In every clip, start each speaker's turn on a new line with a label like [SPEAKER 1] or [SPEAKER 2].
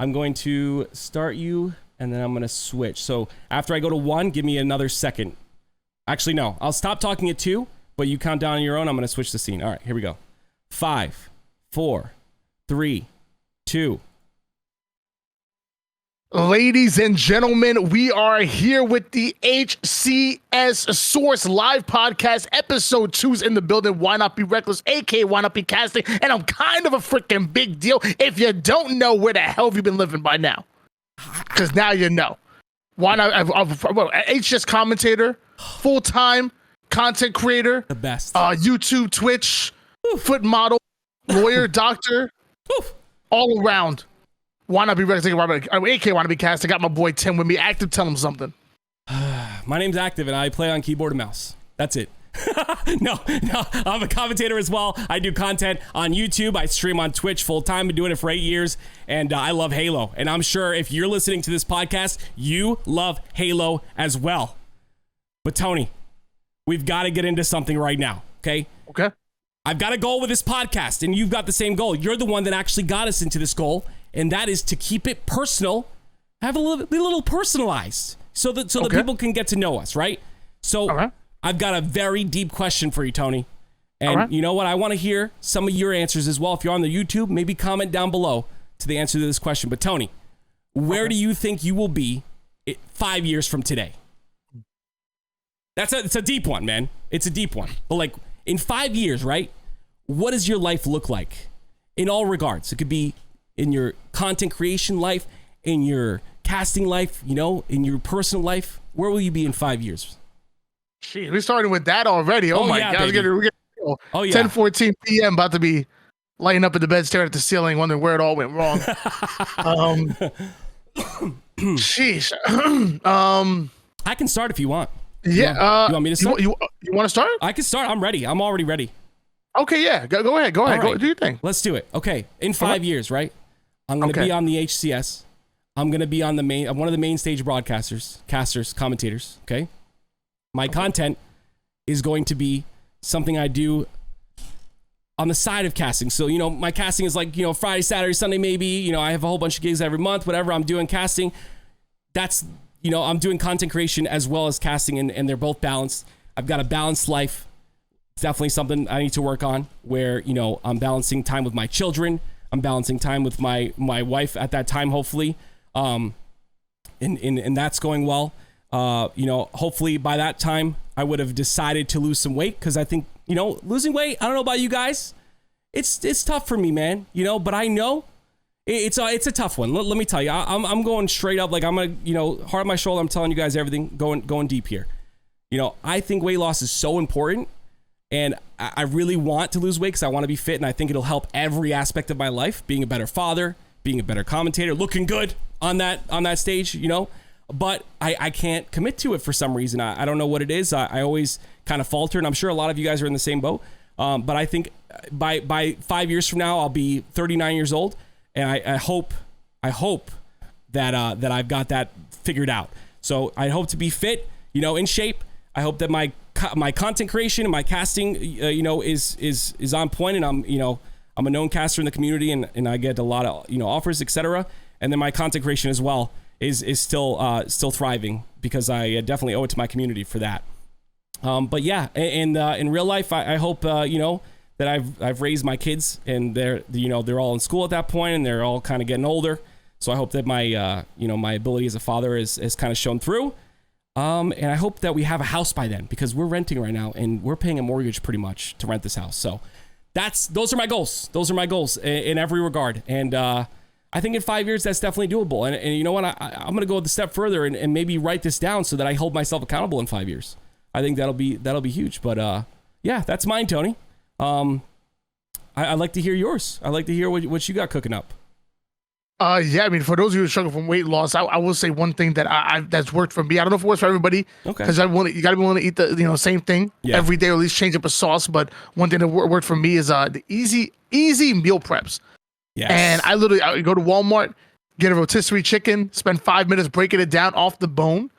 [SPEAKER 1] I'm going to start you, and then I'm going to switch. So after I go to 1, give me another second. Actually, no. I'll stop talking at 2, but you count down on your own. I'm going to switch the scene. All right, here we go. 5, 4, 3, 2.
[SPEAKER 2] Ladies and gentlemen, we are here with the HCS Source Live Podcast. Episode 2's in the building. Why not be reckless? aka Why not be casting? And I'm kind of a freaking big deal. If you don't know, where the hell have you been living by now? Because now you know. Why not? HCS commentator, full-time content creator,
[SPEAKER 1] The best.
[SPEAKER 2] YouTube, Twitch, foot model, lawyer, doctor, all around. Why not be reckless? AK Why not be cast? I got my boy Tim with me. Active, tell him something.
[SPEAKER 1] My name's Active, and I play on keyboard and mouse. That's it. No, I'm a commentator as well. I do content on YouTube. I stream on Twitch full time. Been doing it for 8 years, and I love Halo. And I'm sure if you're listening to this podcast, you love Halo as well. But Tony, we've got to get into something right now, okay?
[SPEAKER 2] Okay.
[SPEAKER 1] I've got a goal with this podcast, and you've got the same goal. You're the one that actually got us into this goal, and that is to keep it personal, have a little personalized, so that people can get to know us, right? So I've got a very deep question for you, Tony. And you know what? I want to hear some of your answers as well. If you're on the YouTube, maybe comment down below to the answer to this question. But Tony, where do you think you will be 5 years from today? It's a deep one, man. It's a deep one. But like in 5 years, right? What does your life look like in all regards? It could be in your content creation life, in your casting life, you know, in your personal life. Where will you be in 5 years?
[SPEAKER 2] Jeez, we're starting with that already. Oh my God. We're getting 10:14 p.m. about to be lighting up in the bed, staring at the ceiling, wondering where it all went wrong. Sheesh.
[SPEAKER 1] I can start if you want.
[SPEAKER 2] Yeah.
[SPEAKER 1] You want me to start?
[SPEAKER 2] You want to start?
[SPEAKER 1] I can start. I'm ready. I'm already ready.
[SPEAKER 2] Okay, yeah. Go ahead. Go ahead. Right. Go do your thing.
[SPEAKER 1] Let's do it. Okay. In 5 years, right? I'm going to be on the HCS. I'm going to be on one of the main stage casters, commentators. Okay. My content is going to be something I do on the side of casting. So, you know, my casting is like, you know, Friday, Saturday, Sunday, maybe, you know, I have a whole bunch of gigs every month, whatever I'm doing casting. That's, you know, I'm doing content creation as well as casting, and they're both balanced. I've got a balanced life. It's definitely something I need to work on, where, you know, I'm balancing time with my children. I'm balancing time with my wife at that time, hopefully. And that's going well. You know, hopefully by that time I would have decided to lose some weight, because I think, you know, losing weight, I don't know about you guys, it's tough for me, man, you know, but I know it's a tough one. Let me tell you, I'm going straight up, like I'm gonna, you know, heart on my shoulder, I'm telling you guys everything, going deep here. You know, I think weight loss is so important, and I really want to lose weight because I want to be fit, and I think it'll help every aspect of my life, being a better father, being a better commentator, looking good on that stage, you know. But I can't commit to it for some reason. I don't know what it is. I always kind of falter, and I'm sure a lot of you guys are in the same boat. But I think by 5 years from now, I'll be 39 years old, and I hope that I've got that figured out. So I hope to be fit, you know, in shape. I hope that my content creation and my casting, you know, is on point, and I'm a known caster in the community, and I get a lot of, you know, offers, etc. And then my content creation as well is still thriving, because I definitely owe it to my community for that. But yeah, and in real life, I hope you know, that I've raised my kids, and they're all in school at that point, and they're all kind of getting older. So I hope that my my ability as a father is kind of shown through. And I hope that we have a house by then, because we're renting right now and we're paying a mortgage pretty much to rent this house. So those are my goals. Those are my goals in every regard. And I think in 5 years, that's definitely doable. And you know what? I'm going to go a step further and maybe write this down so that I hold myself accountable in 5 years. I think that'll be huge. But yeah, that's mine, Tony. I'd like to hear yours. I'd like to hear what you got cooking up.
[SPEAKER 2] Yeah, I mean, for those of you who struggle from weight loss, I will say one thing that that's worked for me. I don't know if it works for everybody, because you got to be willing to eat the same thing every day, or at least change up a sauce. But one thing that worked for me is the easy meal preps. Yes. And I go to Walmart, get a rotisserie chicken, spend 5 minutes breaking it down off the bone,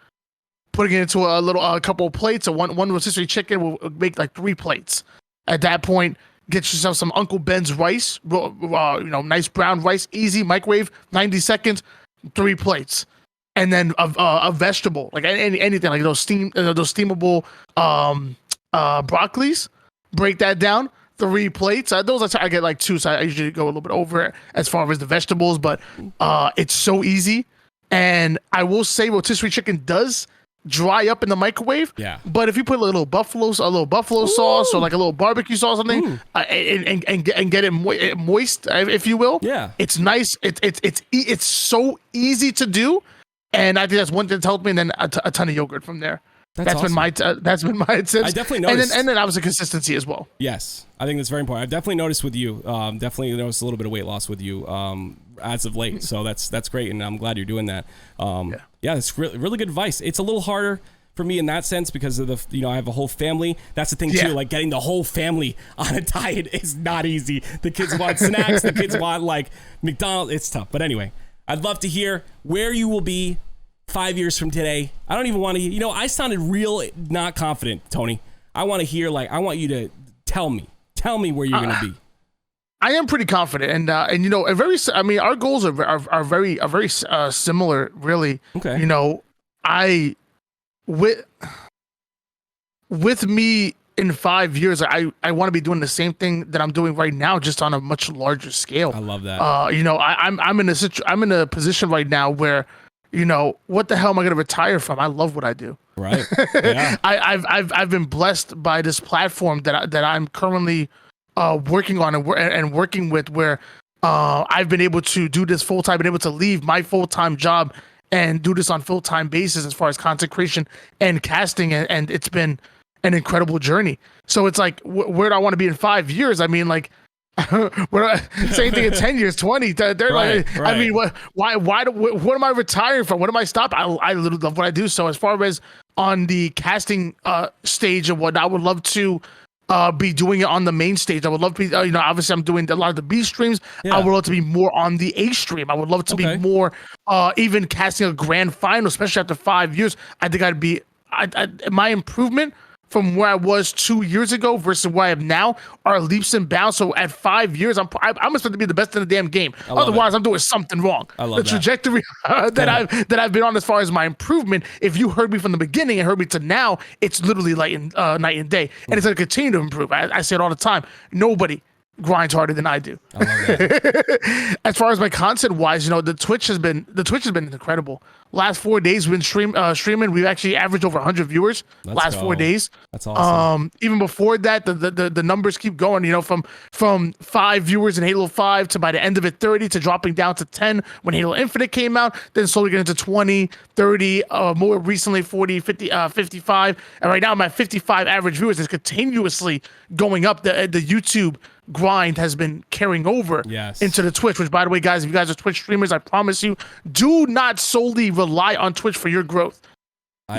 [SPEAKER 2] putting it into a couple of plates. So one rotisserie chicken will make like 3 plates. At that point, get yourself some Uncle Ben's rice, nice brown rice, easy microwave, 90 seconds, 3 plates. And then a vegetable, like anything, like those steamable broccolis. Break that down, 3 plates. Those I get like 2, so I usually go a little bit over as far as the vegetables. But it's so easy, and I will say rotisserie chicken does dry up in the microwave.
[SPEAKER 1] Yeah.
[SPEAKER 2] But if you put a little buffalo sauce or like a little barbecue sauce or something, and get it moist, if you will.
[SPEAKER 1] Yeah.
[SPEAKER 2] It's nice. It's so easy to do. And I think that's one thing that's helped me, and then a ton of yogurt from there. That's awesome. That's been my tips.
[SPEAKER 1] I definitely noticed.
[SPEAKER 2] And then obviously consistency as well.
[SPEAKER 1] Yes, I think that's very important. I've definitely noticed with you. Definitely noticed a little bit of weight loss with you as of late. So that's great, and I'm glad you're doing that. Yeah, it's really good advice. It's a little harder for me in that sense because of I have a whole family. That's the thing too. Like getting the whole family on a diet is not easy. The kids want snacks. The kids want like McDonald's. It's tough. But anyway. I'd love to hear where you will be 5 years from today. I don't even want to, I sounded real not confident, Tony. I want to hear, I want you to tell me where you're going to be.
[SPEAKER 2] I am pretty confident. And our goals are very similar, really.
[SPEAKER 1] Okay.
[SPEAKER 2] With me in 5 years, I want to be doing the same thing that I'm doing right now, just on a much larger scale.
[SPEAKER 1] I love that.
[SPEAKER 2] I'm in a position right now where, what the hell am I going to retire from? I love what I do.
[SPEAKER 1] Right. Yeah.
[SPEAKER 2] I've been blessed by this platform that I'm currently working on and working with, where I've been able to do this full time, been able to leave my full time job and do this on full time basis as far as content creation and casting, and it's been an incredible journey. So it's like, where do I want to be in 5 years? I mean, like, same thing in 10 years, 20, 30. Right. I mean, what am I retiring from? What am I stopping? I literally love what I do. So as far as on the casting stage of what I would love to be doing it on the main stage. I would love to be, obviously I'm doing a lot of the B streams. Yeah. I would love to be more on the A stream. I would love to be more, even casting a grand final, especially after 5 years. I think I'd be, my improvement from where I was 2 years ago versus where I am now are leaps and bounds. So at 5 years, I'm expected to be the best in the damn game. Otherwise, I'm doing something wrong. The trajectory that I've been on as far as my improvement, if you heard me from the beginning and heard me to now, it's literally like night and day. And it's going to continue to improve. I say it all the time. Nobody grinds harder than I do.
[SPEAKER 1] I love that.
[SPEAKER 2] As far as my content wise, the Twitch has been incredible. Last 4 days we've been streaming. We've actually averaged over 100 viewers. Last 4 days.
[SPEAKER 1] That's awesome.
[SPEAKER 2] Even before that, the numbers keep going. From 5 viewers in Halo 5 to by the end of it 30 to dropping down to 10 when Halo Infinite came out. Then slowly getting to 20, 30, more recently 40, 50, 55, and right now I'm at 55 average viewers. It's continuously going up. The YouTube grind has been carrying over into the Twitch, which, by the way, guys, if you guys are Twitch streamers, I promise you, do not solely rely on Twitch for your growth.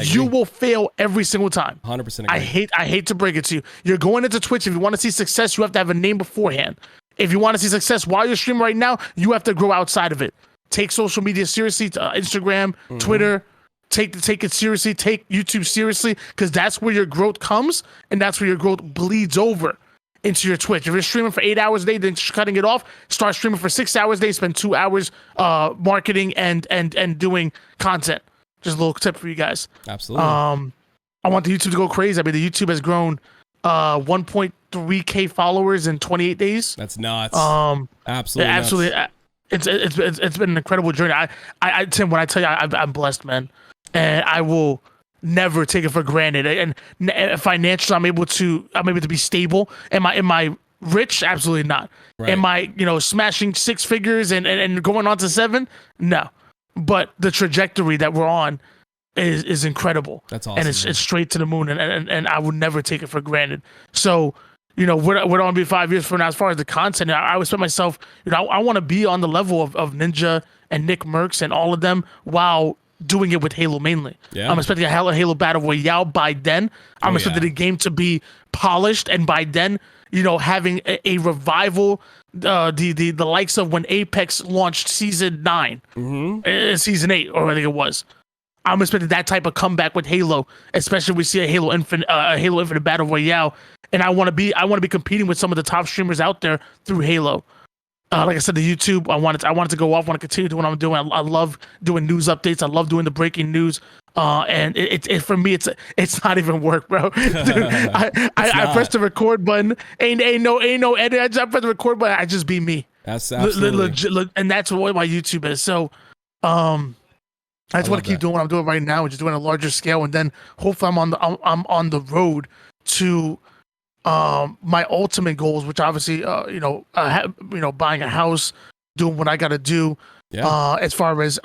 [SPEAKER 2] You will fail every single time.
[SPEAKER 1] 100% agree.
[SPEAKER 2] I hate to break it to you. You're going into Twitch. If you want to see success, you have to have a name beforehand. If you want to see success while you're streaming right now, you have to grow outside of it. Take social media seriously, Instagram, Twitter. Take it seriously. Take YouTube seriously, because that's where your growth comes, and that's where your growth bleeds over into your Twitch. If you're streaming for 8 hours a day, then cutting it off, start streaming for 6 hours a day, spend 2 hours marketing and doing content. Just a little tip for you guys.
[SPEAKER 1] Absolutely.
[SPEAKER 2] I want the YouTube to go crazy. I mean, the YouTube has grown 1.3K followers in 28 days.
[SPEAKER 1] That's nuts.
[SPEAKER 2] Absolutely. It's been an incredible journey. I Tim, when I tell you I'm blessed, man, and I will never take it for granted. And financially, I'm able to be stable. Am I rich? Absolutely not. Right. Am I smashing 6 figures and going on to 7? No. But the trajectory that we're on is incredible.
[SPEAKER 1] That's awesome.
[SPEAKER 2] And it's straight to the moon, and I would never take it for granted. So, we're on be 5 years from now. As far as the content, I would expect myself, I want to be on the level of Ninja and Nick Mercs and all of them while doing it with Halo mainly. Yeah. I'm expecting a Halo Battle Royale by then. I'm expecting the game to be polished, and by then, having a revival, the likes of when Apex launched season 9, season 8, or I think it was. I'm expecting that type of comeback with Halo, especially if we see a Halo Infinite Battle Royale, and I want to be competing with some of the top streamers out there through Halo. Like I said, the YouTube, I wanted to go off. I want to continue doing what I'm doing. I love doing news updates. I love doing the breaking news. And it for me, it's not even work, bro. Dude, I press the record button. Ain't no edit. I just press the record button. I just be me.
[SPEAKER 1] That's absolutely.
[SPEAKER 2] And that's what my YouTube is. So, I just want to keep doing what I'm doing right now, which is doing a larger scale, and then hopefully I'm on the road to my ultimate goals, which obviously buying a house, doing what I got to do. Yeah. As far as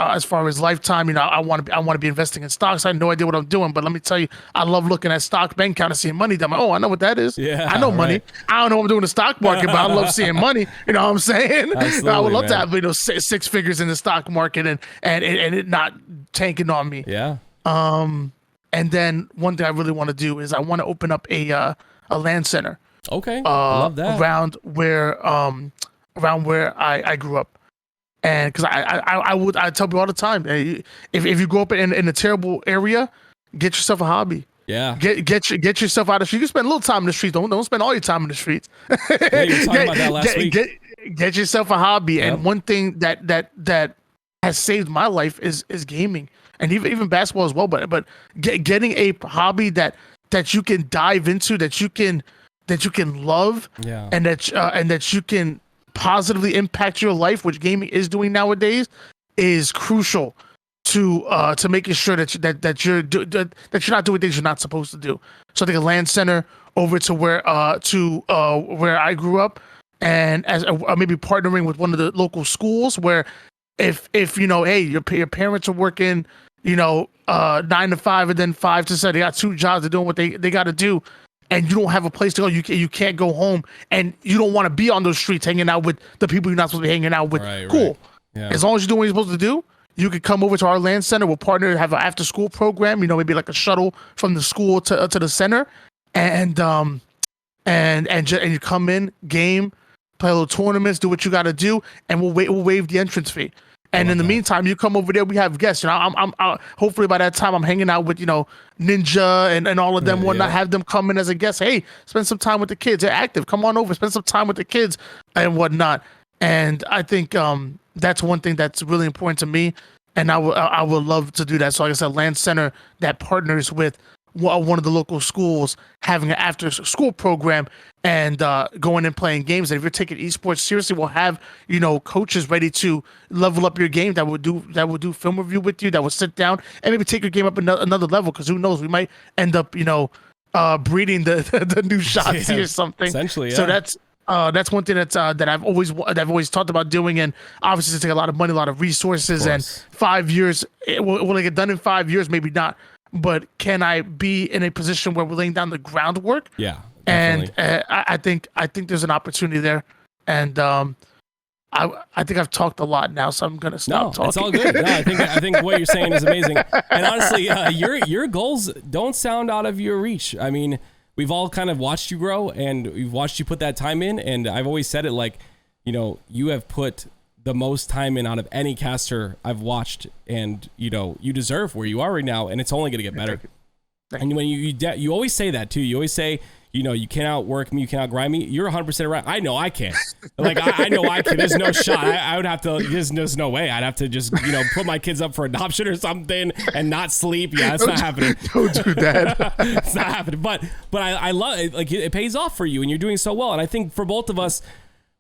[SPEAKER 2] lifetime, I want to be investing in stocks. I have no idea what I'm doing, but let me tell you, I love looking at stock bank account and seeing money. I'm like, oh, I know what that is.
[SPEAKER 1] Yeah,
[SPEAKER 2] I know money. Right. I don't know what I'm doing in the stock market, but I love seeing money. You know what I'm saying?
[SPEAKER 1] Absolutely,
[SPEAKER 2] I would love to have six figures in the stock market and it not tanking on me.
[SPEAKER 1] Yeah.
[SPEAKER 2] And then one thing I really want to do is I want to open up a land center.
[SPEAKER 1] Okay. Love that.
[SPEAKER 2] Around where I grew up. And because I tell people all the time, hey, if you grow up in a terrible area, get yourself a hobby.
[SPEAKER 1] Yeah.
[SPEAKER 2] Get yourself out of the street. You can spend a little time in the streets. Don't spend all your time in the streets.
[SPEAKER 1] Yeah, you were talking about that last week.
[SPEAKER 2] Get yourself a hobby. Yep. And one thing that has saved my life is gaming, and even basketball as well. But getting a hobby that you can dive into, that you can love,
[SPEAKER 1] yeah,
[SPEAKER 2] and that you can positively impact your life, which gaming is doing nowadays, is crucial to making sure that you're not doing things you're not supposed to do. So I think a land center over to where I grew up, and as maybe partnering with one of the local schools, where if hey, your parents are working 9 to 5 and then 5 to 7, they got 2 jobs, they're doing what they got to do, and you don't have a place to go, you can't go home, and you don't want to be on those streets hanging out with the people you're not supposed to be hanging out with.
[SPEAKER 1] Right,
[SPEAKER 2] cool.
[SPEAKER 1] Right. Yeah.
[SPEAKER 2] As long as you're doing what you're supposed to do, you could come over to our land center. We'll partner, have an after school program, maybe like a shuttle from the school to the center, and you come in, game, play a little tournaments, do what you got to do, and we'll waive the entrance fee. And in the meantime, you come over there. We have guests. I'm hopefully by that time I'm hanging out with Ninja and all of them. Whatnot. Have them come in as a guest. Hey, spend some time with the kids. They're active. Come on over. Spend some time with the kids and whatnot. And I think that's one thing that's really important to me. And I would love to do that. So like I said, land center that partners with one of the local schools, having an after school program and going and playing games. And if you're taking esports seriously, we'll have coaches ready to level up your game that will do film review with you, that will sit down and maybe take your game up another level, because who knows, we might end up breeding the new shots or something.
[SPEAKER 1] Essentially, yeah.
[SPEAKER 2] So that's one thing that I've always talked about doing, and obviously it's take a lot of money, a lot of resources, and 5 years. Will it get done in 5 years? Maybe not. But can I be in a position where we're laying down the groundwork?
[SPEAKER 1] Yeah, definitely.
[SPEAKER 2] And I think there's an opportunity there, and I think I've talked a lot now, so I'm gonna stop talking.
[SPEAKER 1] It's all good. No, I think what you're saying is amazing, and honestly, your goals don't sound out of your reach. I mean, we've all kind of watched you grow, and we've watched you put that time in, and I've always said it, like, you have put the most time in out of any caster I've watched, and you deserve where you are right now, and it's only going to get better. And when you always say that too. You always say, you can't outwork me, you can't outgrind me. You're 100% right. I know I can. Like I know I can. There's no shot. I would have to. There's no way. I'd have to just put my kids up for adoption or something and not sleep. Yeah, it's not happening.
[SPEAKER 2] Don't do that.
[SPEAKER 1] It's not happening. But I love it. Like, it pays off for you, and you're doing so well. And I think for both of us,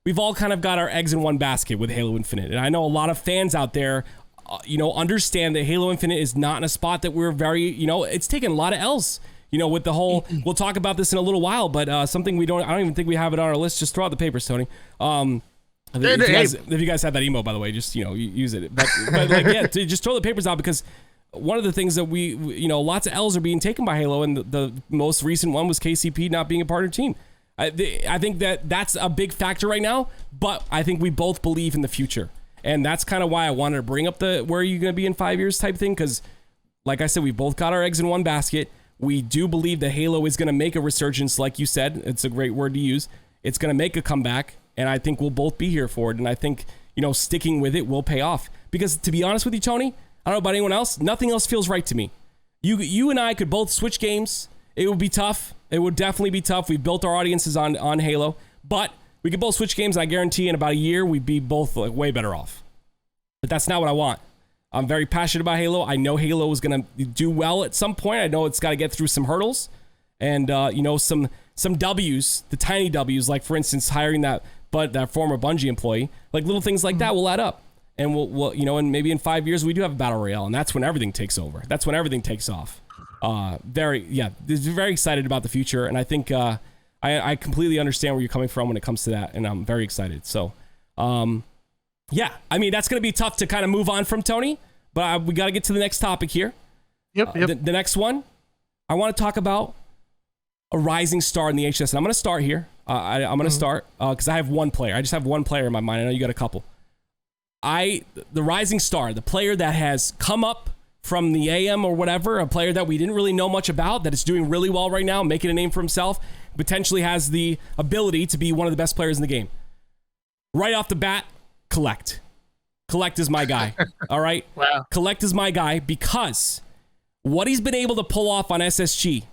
[SPEAKER 1] we've all kind of got our eggs in one basket with Halo Infinite. And I know a lot of fans out there, understand that Halo Infinite is not in a spot that we're very, it's taken a lot of L's, with the whole, we'll talk about this in a little while, but something I don't even think we have it on our list. Just throw out the papers, Tony. If you guys have that emo, by the way, just, use it. But like, yeah, just throw the papers out, because one of the things that we lots of L's are being taken by Halo, and the most recent one was KCP not being a partner team. I think that's a big factor right now, but I think we both believe in the future. And that's kind of why I wanted to bring up the where are you going to be in 5 years type thing, because like I said, we both got our eggs in one basket. We do believe that Halo is going to make a resurgence, like you said. It's a great word to use. It's going to make a comeback, and I think we'll both be here for it. And I think, sticking with it will pay off. Because to be honest with you, Tony, I don't know about anyone else. Nothing else feels right to me. You and I could both switch games. It would be tough. It would definitely be tough. We built our audiences on Halo, but we could both switch games, and I guarantee in about a year we'd be both like way better off. But that's not what I want. I'm very passionate about Halo. I know Halo is going to do well at some point. I know it's got to get through some hurdles, and some W's, the tiny W's, like for instance hiring that former Bungie employee. Like little things like that will add up, and we'll and maybe in 5 years we do have a battle royale, and that's when everything takes over. That's when everything takes off. Very excited about the future, and I think I completely understand where you're coming from when it comes to that, and I'm very excited. So, yeah, I mean, that's going to be tough to kind of move on from, Tony, but we got to get to the next topic here.
[SPEAKER 2] Yep.
[SPEAKER 1] The next one, I want to talk about a rising star in the HCS, and I'm going to start here. I'm going to start because I have one player. I just have one player in my mind. I know you got a couple. The rising star, the player that has come up from the AM or whatever, a player that we didn't really know much about, that is doing really well right now, making a name for himself, potentially has the ability to be one of the best players in the game. Right off the bat, Kullect. Kullect is my guy. All right?
[SPEAKER 2] Wow.
[SPEAKER 1] Kullect is my guy because what he's been able to pull off on SSG.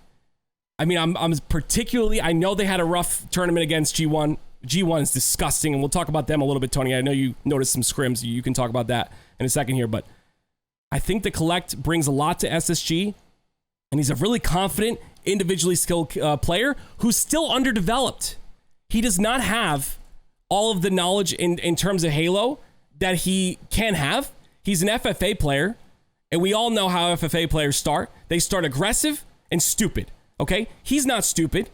[SPEAKER 1] I mean, I'm particularly, I know they had a rough tournament against G1. G1 is disgusting, and we'll talk about them a little bit, Tony. I know you noticed some scrims. You can talk about that in a second here, but I think the Kullect brings a lot to SSG, and he's a really confident, individually skilled player who's still underdeveloped. He does not have all of the knowledge in terms of Halo that he can have. He's an FFA player, and we all know how FFA players start. They start aggressive and stupid, okay? He's not stupid,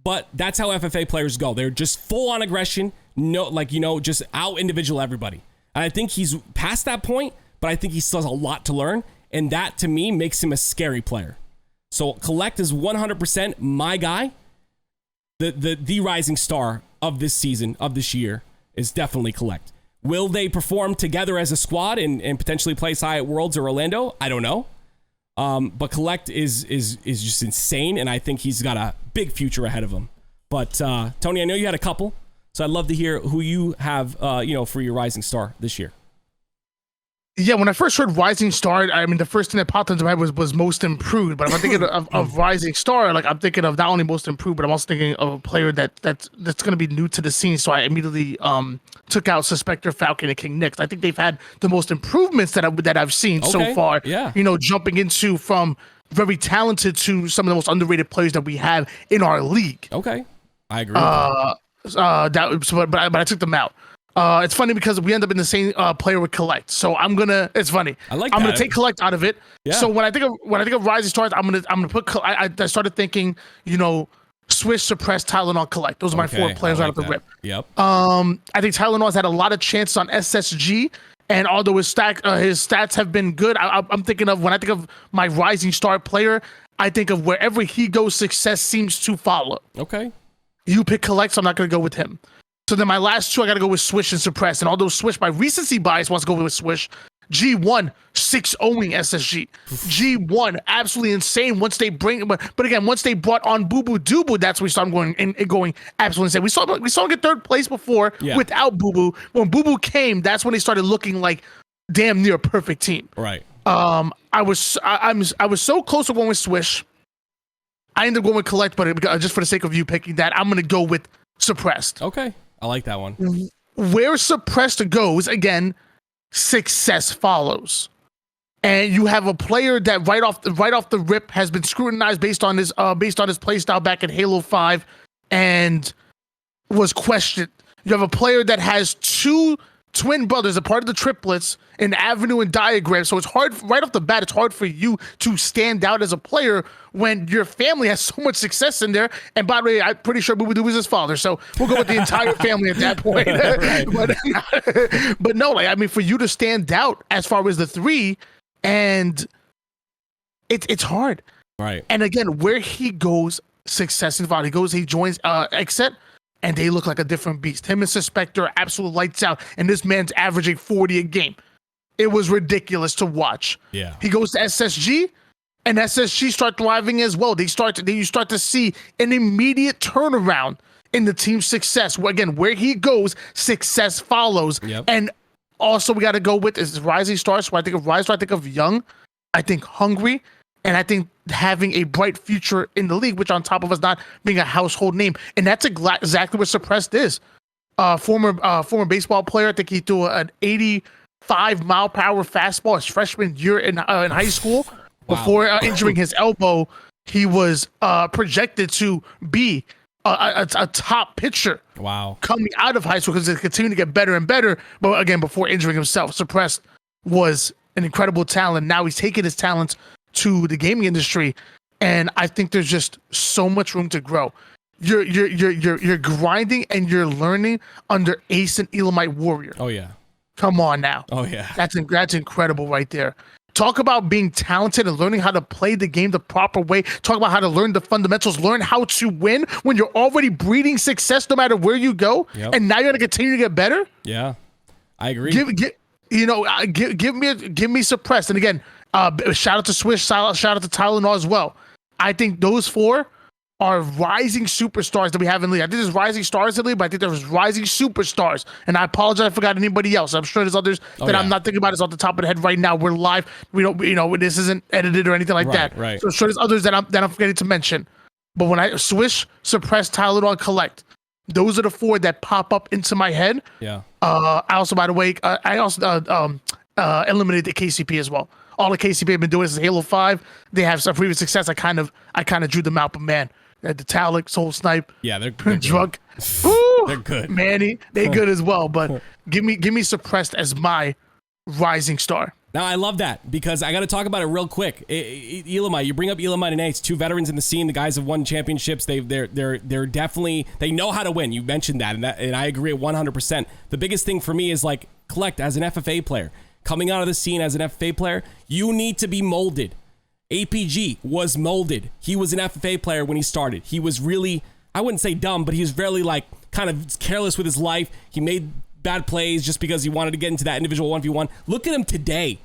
[SPEAKER 1] but that's how FFA players go. They're just full on aggression, just out individual everybody. And I think he's past that point, but I think he still has a lot to learn, and that, to me, makes him a scary player. So Kullect is 100% my guy. The rising star of this season, of this year, is definitely Kullect. Will they perform together as a squad and potentially place high at Worlds or Orlando? I don't know. But Kullect is just insane, and I think he's got a big future ahead of him. But Tony, I know you had a couple, so I'd love to hear who you have for your rising star this year.
[SPEAKER 2] Yeah, when I first heard Rising Star, I mean, the first thing that popped into my head was most improved. But if I'm thinking of Rising Star, like I'm thinking of not only most improved, but I'm also thinking of a player that's going to be new to the scene. So I immediately took out Suspector, Falcon, and King Nix. I think they've had the most improvements that I've seen so far. Yeah, jumping into from very talented to some of the most underrated players that we have in our league.
[SPEAKER 1] Okay, I agree.
[SPEAKER 2] But I took them out. It's funny because we end up in the same player with Kullect. So it's funny. I'm gonna take Kullect out of it. Yeah. So when I think of Rising Stars, I'm gonna put. I started thinking, Swish, Suppress, Tylenol, Kullect. Those are my four players right off the rip.
[SPEAKER 1] Yep.
[SPEAKER 2] I think Tylenol's had a lot of chances on SSG, and although his stats have been good, I'm thinking of when I think of my Rising Star player, I think of wherever he goes, success seems to follow.
[SPEAKER 1] Okay.
[SPEAKER 2] You pick Kullect, so I'm not gonna go with him. So then my last two, I got to go with Swish and Suppress. And although Swish, my recency bias wants to go with Swish, G1 6-0ing SSG. G1 absolutely insane once they bring, but again, once they brought on Boo Boo Doo, that's when we started going absolutely insane. We saw him get third place before without Boo Boo. When Boo Boo came, that's when they started looking like damn near a perfect team.
[SPEAKER 1] Right.
[SPEAKER 2] I was so close to going with Swish. I ended up going with Kullect, but just for the sake of you picking that, I'm gonna go with Suppressed.
[SPEAKER 1] Okay. I like that one.
[SPEAKER 2] Where Suppressed goes, again, success follows. And you have a player that right off the rip has been scrutinized based on his playstyle back in Halo 5 and was questioned. You have a player that has two twin brothers, a part of the triplets, in Avenue and Diagram. So it's hard, right off the bat, it's hard for you to stand out as a player when your family has so much success in there. And by the way, I'm pretty sure Boo Boo Doo was his father. So we'll go with the entire family at that point. But no, for you to stand out as far as the three, and it's hard.
[SPEAKER 1] Right.
[SPEAKER 2] And again, where he goes, success involved. He joins Exet, and they look like a different beast. Him and Suspector are absolute lights out, and this man's averaging 40 a game. It was ridiculous to watch.
[SPEAKER 1] Yeah.
[SPEAKER 2] He goes to SSG, and SSG start thriving as well. You start to see an immediate turnaround in the team's success. Again, where he goes, success follows.
[SPEAKER 1] Yep.
[SPEAKER 2] And also we got to go with is Rising Star. So when I think of Rising Star, I think of young, I think hungry, and I think having a bright future in the league, which on top of us not being a household name. And that's exactly what Suppressed is. Former baseball player. I think he threw an 85-mile-per-hour fastball his freshman year in high school. Wow. Before injuring his elbow, he was projected to be a top pitcher.
[SPEAKER 1] Wow.
[SPEAKER 2] Coming out of high school because it continued to get better and better. But again, before injuring himself, Suppressed was an incredible talent. Now he's taken his talents to the gaming industry, and I think there's just so much room to grow. You're grinding and you're learning under Ace and Elamite Warrior.
[SPEAKER 1] Oh yeah.
[SPEAKER 2] Come on now.
[SPEAKER 1] Oh yeah.
[SPEAKER 2] That's incredible right there. Talk about being talented and learning how to play the game the proper way. Talk about how to learn the fundamentals, learn how to win when you're already breeding success no matter where you go. Yep. And now you're going to continue to get better.
[SPEAKER 1] Yeah, I agree.
[SPEAKER 2] Give me Suppressed. And again, shout out to Swish, shout out to Tylenol as well. I think those four are rising superstars that we have in the league. I think there's rising stars in the league, but I think there's rising superstars. And I apologize, I forgot anybody else. I'm sure there's others I'm not thinking about. It's off the top of the head right now. We're live. We don't, this isn't edited or anything like that.
[SPEAKER 1] Right.
[SPEAKER 2] So I'm sure there's others that I'm forgetting to mention. But when I Swish, Suppress, Tylenol, Kullect, those are the four that pop up into my head.
[SPEAKER 1] Yeah.
[SPEAKER 2] I also, by the way, eliminated the KCP as well. All the KCP have been doing is Halo 5. They have some previous success. I kind of drew them out, but man, the Talic, Soul Snipe,
[SPEAKER 1] yeah, they're
[SPEAKER 2] drunk.
[SPEAKER 1] They're good.
[SPEAKER 2] Manny, they're good as well. But give me Suppressed as my rising star.
[SPEAKER 1] Now I love that because I got to talk about it real quick. Elamite, you bring up Elamite and Ace, two veterans in the scene. The guys have won championships. They're definitely, they know how to win. You mentioned that, and I agree 100%. The biggest thing for me is like Kullect as an FFA player. Coming out of the scene as an FFA player, you need to be molded. APG was molded. He was an FFA player when he started. He was really, I wouldn't say dumb, but he was very like kind of careless with his life. He made bad plays just because he wanted to get into that individual 1v1. Look at him today.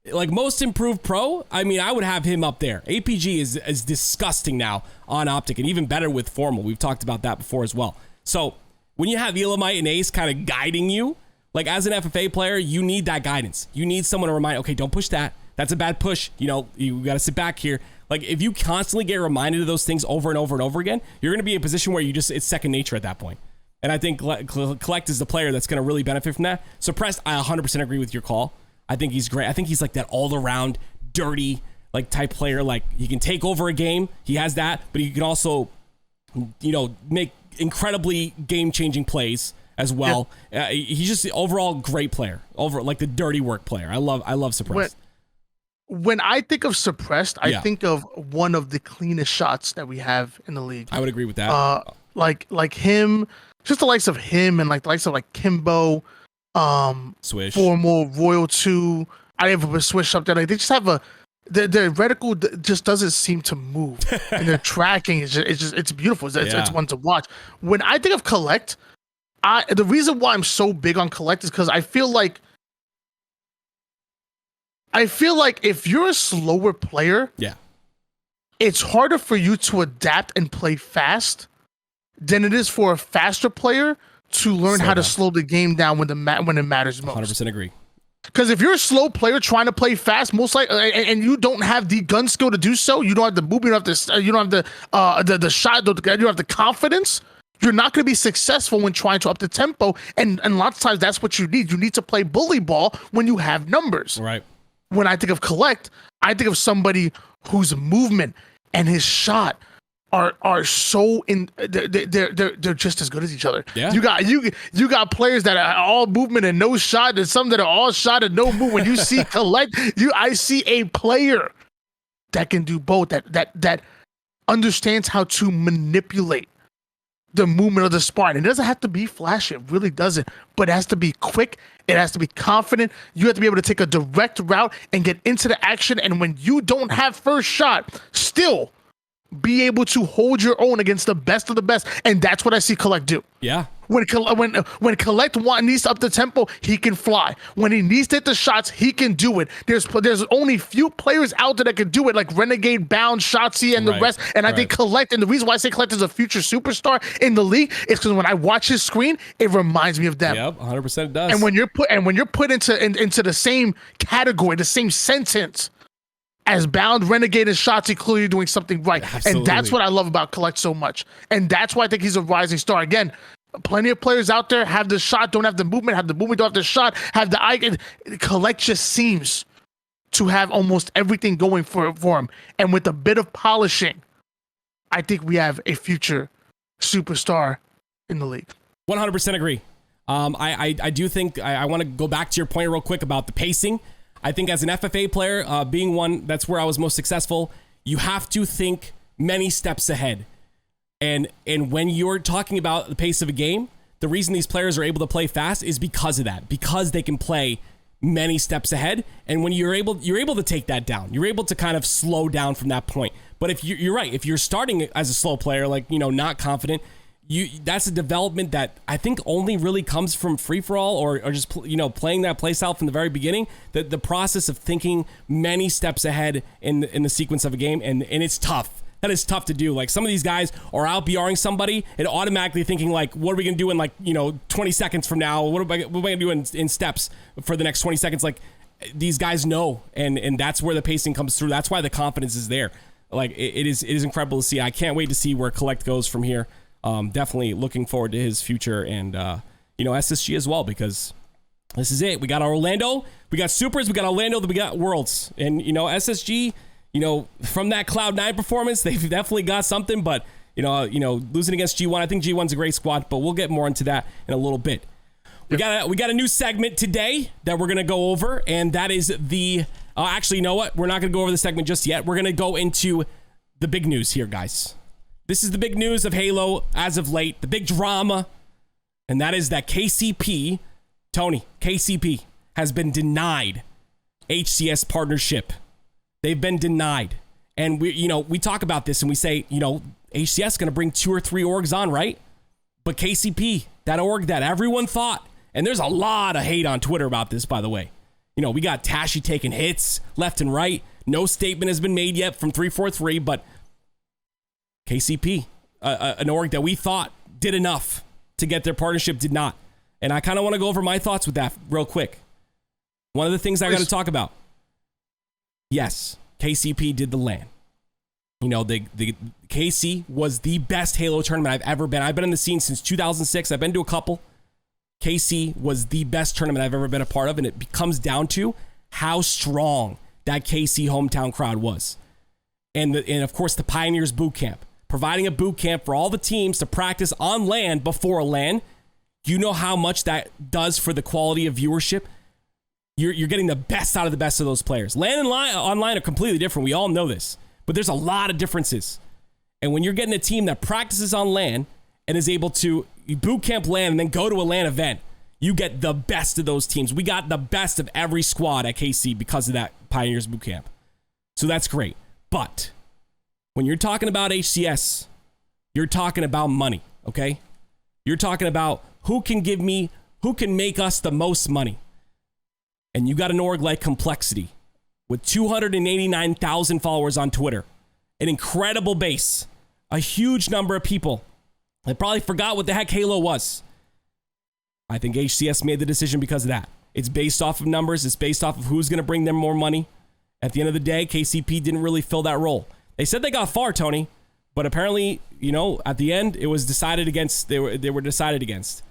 [SPEAKER 1] Like most improved pro, I mean, I would have him up there. APG is disgusting now on Optic and even better with Formal. We've talked about that before as well. So when you have Elamite and Ace kind of guiding you, like as an FFA player, you need that guidance. You need someone to remind, okay, don't push that. That's a bad push. You got to sit back here. Like if you constantly get reminded of those things over and over and over again, you're going to be in a position where it's second nature at that point. And I think Kullect is the player that's going to really benefit from that. Suppressed, I 100% agree with your call. I think he's great. I think he's like that all-around, dirty, like type player. Like he can take over a game. He has that, but he can also, make incredibly game-changing plays as well. Yeah. He's just the overall great player. Like the dirty work player. I love Suppressed.
[SPEAKER 2] When I think of Suppressed, I think of one of the cleanest shots that we have in the league.
[SPEAKER 1] I would agree with that.
[SPEAKER 2] Like him, just the likes of him and like the likes of like Kimbo,
[SPEAKER 1] Swish,
[SPEAKER 2] Formal, Royal 2. I have a Swish up there. Like they just have the reticle just doesn't seem to move, and their tracking it's beautiful. It's one to watch. When I think of Kullect, the reason why I'm so big on Kullect is because I feel like if you're a slower player, it's harder for you to adapt and play fast than it is for a faster player to learn how to slow the game down when it matters most.
[SPEAKER 1] 100% agree.
[SPEAKER 2] Because if you're a slow player trying to play fast, most likely, and you don't have the gun skill to do so, you don't have the movement, you don't have the shot, you don't have the confidence. You're not going to be successful when trying to up the tempo, and lots of times that's what you need. You need to play bully ball when you have numbers.
[SPEAKER 1] Right.
[SPEAKER 2] When I think of Kullect, I think of somebody whose movement and his shot are so they're just as good as each other.
[SPEAKER 1] Yeah.
[SPEAKER 2] You got players that are all movement and no shot, and some that are all shot and no move. When you see Kullect, I see a player that can do both. That understands how to manipulate the movement of the Spartan. It doesn't have to be flashy. It really doesn't. But it has to be quick. It has to be confident. You have to be able to take a direct route and get into the action. And when you don't have first shot, still be able to hold your own against the best of the best. And that's what I see Kullect do.
[SPEAKER 1] Yeah.
[SPEAKER 2] When Kullect needs to up the tempo, he can fly. When he needs to hit the shots, he can do it. There's only few players out there that can do it, like Renegade, Bound, Shotzi, and the rest. And I think Kullect, and the reason why I say Kullect is a future superstar in the league is because when I watch his screen, it reminds me of them.
[SPEAKER 1] Yep, 100% it does.
[SPEAKER 2] And when you're put into the same category, the same sentence as Bound, Renegade, and Shotzi, clearly doing something right.
[SPEAKER 1] Absolutely.
[SPEAKER 2] And that's what I love about Kullect so much. And that's why I think he's a rising star. Again, plenty of players out there have the shot, don't have the movement, don't have the shot, have the eye. Kullect just seems to have almost everything going for him. And with a bit of polishing, I think we have a future superstar in the league.
[SPEAKER 1] 100% agree. I do think I want to go back to your point real quick about the pacing. I think as an FFA player, being one, that's where I was most successful. You have to think many steps ahead. And when you're talking about the pace of a game, the reason these players are able to play fast is because of that, because they can play many steps ahead. And when you're able to take that down, you're able to kind of slow down from that point. But if you're right, if you're starting as a slow player, like, not confident, that's a development that I think only really comes from free-for-all or just playing that play style from the very beginning. The process of thinking many steps ahead in the sequence of a game, and it's tough. That is tough to do. Like, some of these guys are out BRing somebody and automatically thinking, like, what are we gonna do in 20 seconds from now? What am I gonna do in steps for the next 20 seconds? Like, these guys know, and that's where the pacing comes through. That's why the confidence is there. Like, it is incredible to see. I can't wait to see where Kullect goes from here. Definitely looking forward to his future and, SSG as well, because this is it. We got Orlando, we got Supers, we got Orlando, we got Worlds. And, SSG, from that Cloud9 performance, they've definitely got something, but, losing against G1, I think G1's a great squad, but we'll get more into that in a little bit. We got a new segment today that we're going to go over, and that is actually, you know what? We're not going to go over the segment just yet. We're going to go into the big news here, guys. This is the big news of Halo as of late, the big drama, and that is that KCP has been denied HCS partnership. They've been denied. And we talk about this and we say, HCS is going to bring 2 or 3 orgs on, right? But KCP, that org that everyone thought, and there's a lot of hate on Twitter about this, by the way. We got Tashi taking hits left and right. No statement has been made yet from 343, but KCP, an org that we thought did enough to get their partnership, did not. And I kind of want to go over my thoughts with that real quick. One of the things I got to talk about. Yes, KCP did the LAN. The KC was the best Halo tournament I've ever been. I've been in the scene since 2006. I've been to a couple. KC was the best tournament I've ever been a part of, and it comes down to how strong that KC hometown crowd was. And of course, the Pioneers boot camp. Providing a boot camp for all the teams to practice on LAN before a LAN. You know how much that does for the quality of viewership? You're getting the best out of the best of those players. LAN and online are completely different. We all know this. But there's a lot of differences. And when you're getting a team that practices on LAN and is able to boot camp LAN and then go to a LAN event, you get the best of those teams. We got the best of every squad at KC because of that Pioneers boot camp. So that's great. But when you're talking about HCS, you're talking about money, okay? You're talking about who can make us the most money. And you got an org like Complexity with 289,000 followers on Twitter, an incredible base, a huge number of people that probably forgot what the heck Halo was. I think HCS made the decision because of that. It's based off of numbers. It's based off of who's going to bring them more money. At the end of the day, KCP didn't really fill that role. They said they got far, Tony, but apparently, at the end, it was decided against. They were decided against.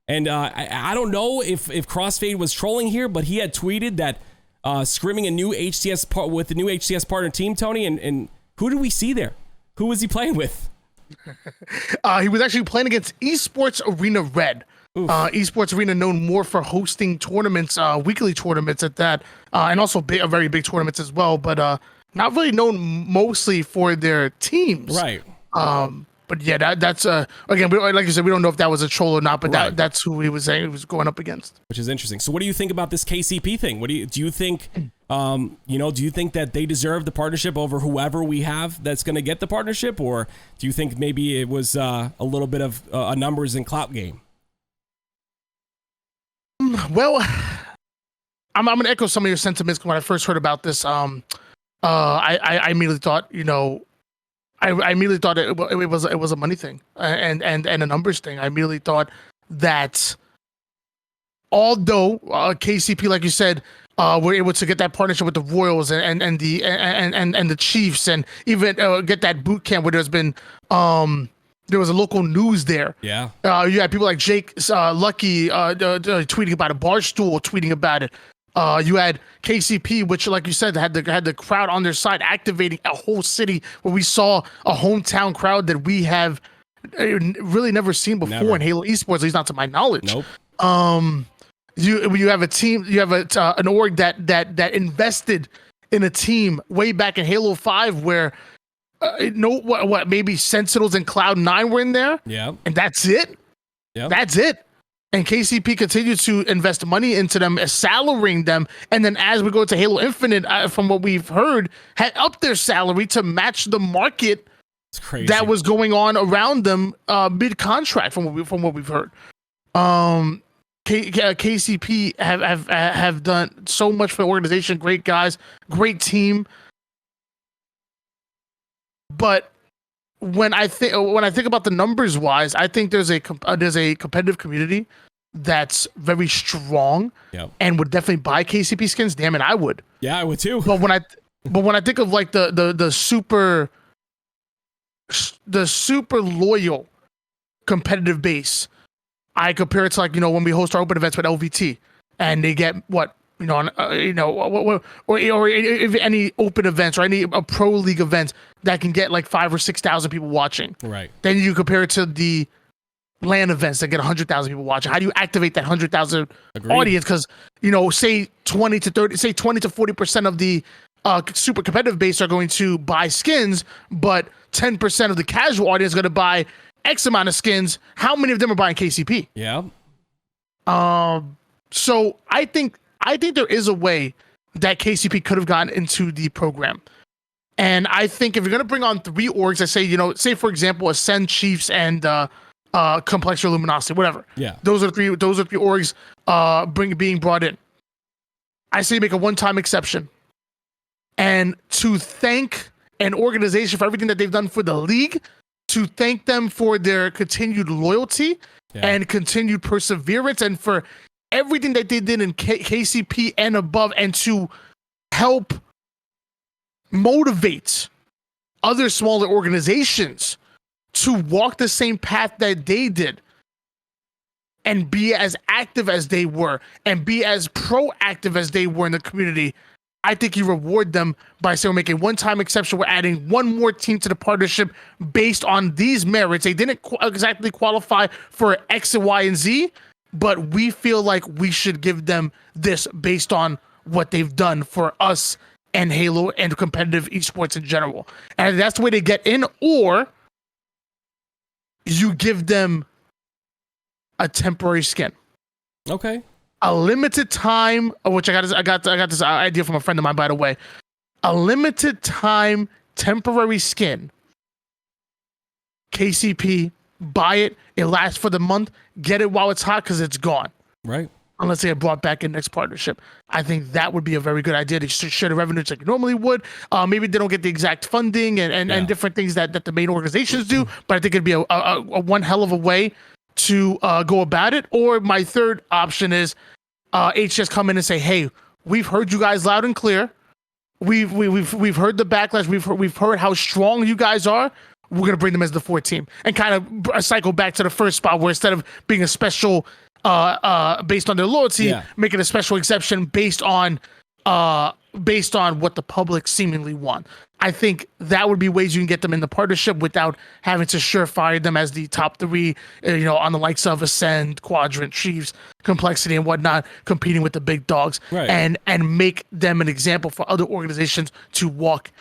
[SPEAKER 1] And I don't know if Crossfade was trolling here, but he had tweeted that scrimming a new HCS with the new HCS partner team, Tony, and who did we see there? Who was he playing with?
[SPEAKER 2] He was actually playing against Esports Arena Red. Esports Arena known more for hosting tournaments, weekly tournaments at that, and also very big tournaments as well, but not really known mostly for their teams.
[SPEAKER 1] Right.
[SPEAKER 2] But yeah, that's again, like you said, we don't know if that was a troll or not, but
[SPEAKER 1] right.
[SPEAKER 2] that's who he was saying he was going up against.
[SPEAKER 1] Which is interesting. So what do you think about this KCP thing? Do you think, do you think that they deserve the partnership over whoever we have that's going to get the partnership? Or do you think maybe it was a little bit of a numbers and clout game?
[SPEAKER 2] Well, I'm gonna echo some of your sentiments. When I first heard about this, I immediately thought, I immediately thought it was a money thing and a numbers thing. I immediately thought that although KCP, like you said, were able to get that partnership with the Royals and the Chiefs, and even get that boot camp where there's been there was a local news there.
[SPEAKER 1] Yeah.
[SPEAKER 2] You had people like Jake Lucky tweeting about it, Barstool tweeting about it. You had KCP, which, like you said, had the crowd on their side, activating a whole city where we saw a hometown crowd that we have really never seen before in Halo Esports, at least not to my knowledge.
[SPEAKER 1] Nope.
[SPEAKER 2] You have a team, you have an org that invested in a team way back in Halo 5 where maybe Sentinels and Cloud9 were in there.
[SPEAKER 1] Yeah.
[SPEAKER 2] And that's it.
[SPEAKER 1] Yeah.
[SPEAKER 2] That's it. And KCP continues to invest money into them, salarying them. And then as we go to Halo Infinite, from what we've heard, had upped their salary to match the market that was going on around them mid-contract from what we've heard. KCP have done so much for the organization. Great guys, great team. But when I think about the numbers wise, I think there's a competitive community that's very strong and would definitely buy KCP skins. Damn it, I would.
[SPEAKER 1] Yeah, I would too.
[SPEAKER 2] But when I think of like the super loyal competitive base, I compare it to like, when we host our open events with LVT and they get what, or if any open events or any pro league events that can get like 5,000 or 6,000 people watching.
[SPEAKER 1] Right.
[SPEAKER 2] Then you compare it to the LAN events that get 100,000 people watching. How do you activate that 100,000 audience? Because, say 20 to 40% of the super competitive base are going to buy skins, but 10% of the casual audience is going to buy X amount of skins. How many of them are buying KCP?
[SPEAKER 1] Yeah.
[SPEAKER 2] So I think there is a way that KCP could have gotten into the program. And I think if you're going to bring on 3 orgs, I say, say for example, Ascend, Chiefs, and Complex or Luminosity, whatever.
[SPEAKER 1] Yeah.
[SPEAKER 2] Those are 3 orgs being brought in. I say make a one-time exception. And to thank an organization for everything that they've done for the league, to thank them for their continued loyalty and continued perseverance, and for everything that they did in KCP and above, and to help motivate other smaller organizations to walk the same path that they did and be as active as they were and be as proactive as they were in the community. I think you reward them by saying, we're making a one-time exception. We're adding one more team to the partnership based on these merits. They didn't exactly qualify for X and Y and Z, but we feel like we should give them this based on what they've done for us and Halo and competitive esports in general. And that's the way they get in, or you give them a temporary skin.
[SPEAKER 1] Okay.
[SPEAKER 2] A limited time, which I got this idea from a friend of mine, by the way. A limited time temporary skin. KCP, buy it. It lasts for the month. Get it while it's hot because it's gone.
[SPEAKER 1] Right.
[SPEAKER 2] Unless they get brought back in next partnership. I think that would be a very good idea. They should share the revenues like you normally would. Maybe they don't get the exact funding and different things that the main organizations do, but I think it'd be a one hell of a way to go about it. Or my third option is HCS come in and say, hey, we've heard you guys loud and clear. We've heard the backlash. We've heard how strong you guys are. We're gonna bring them as the 4th team and kind of cycle back to the first spot where instead of being a special based on their loyalty, making a special exception based on what the public seemingly want. I think that would be ways you can get them in the partnership without having to surefire them as the top 3, on the likes of Ascend, Quadrant, Chiefs, Complexity, and whatnot, competing with the big dogs, and make them an example for other organizations to walk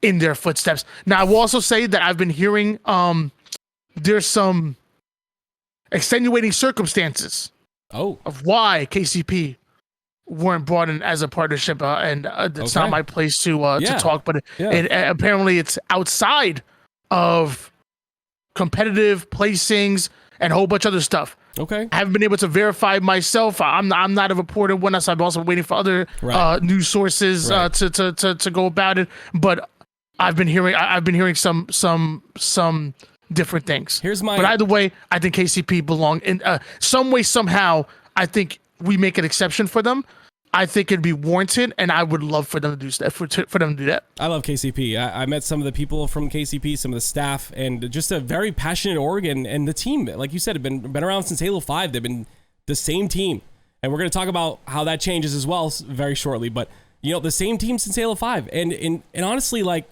[SPEAKER 2] in their footsteps. Now, I will also say that I've been hearing there's some extenuating circumstances of why KCP weren't brought in as a partnership, and it's not my place to talk, but apparently it's outside of competitive placings and a whole bunch of other stuff.
[SPEAKER 1] Okay.
[SPEAKER 2] I haven't been able to verify myself. I'm not a reporter one, so I'm also waiting for other news sources to go about it. But I've been hearing some different things. But either way, I think KCP belong in some way, somehow. I think we make an exception for them. I think it'd be warranted, and I would love for them to do that. For them to do that.
[SPEAKER 1] I love KCP. I met some of the people from KCP, some of the staff, and just a very passionate org, and the team, like you said, have been around since Halo 5. They've been the same team, and we're going to talk about how that changes as well very shortly. But the same team since Halo 5, and honestly, like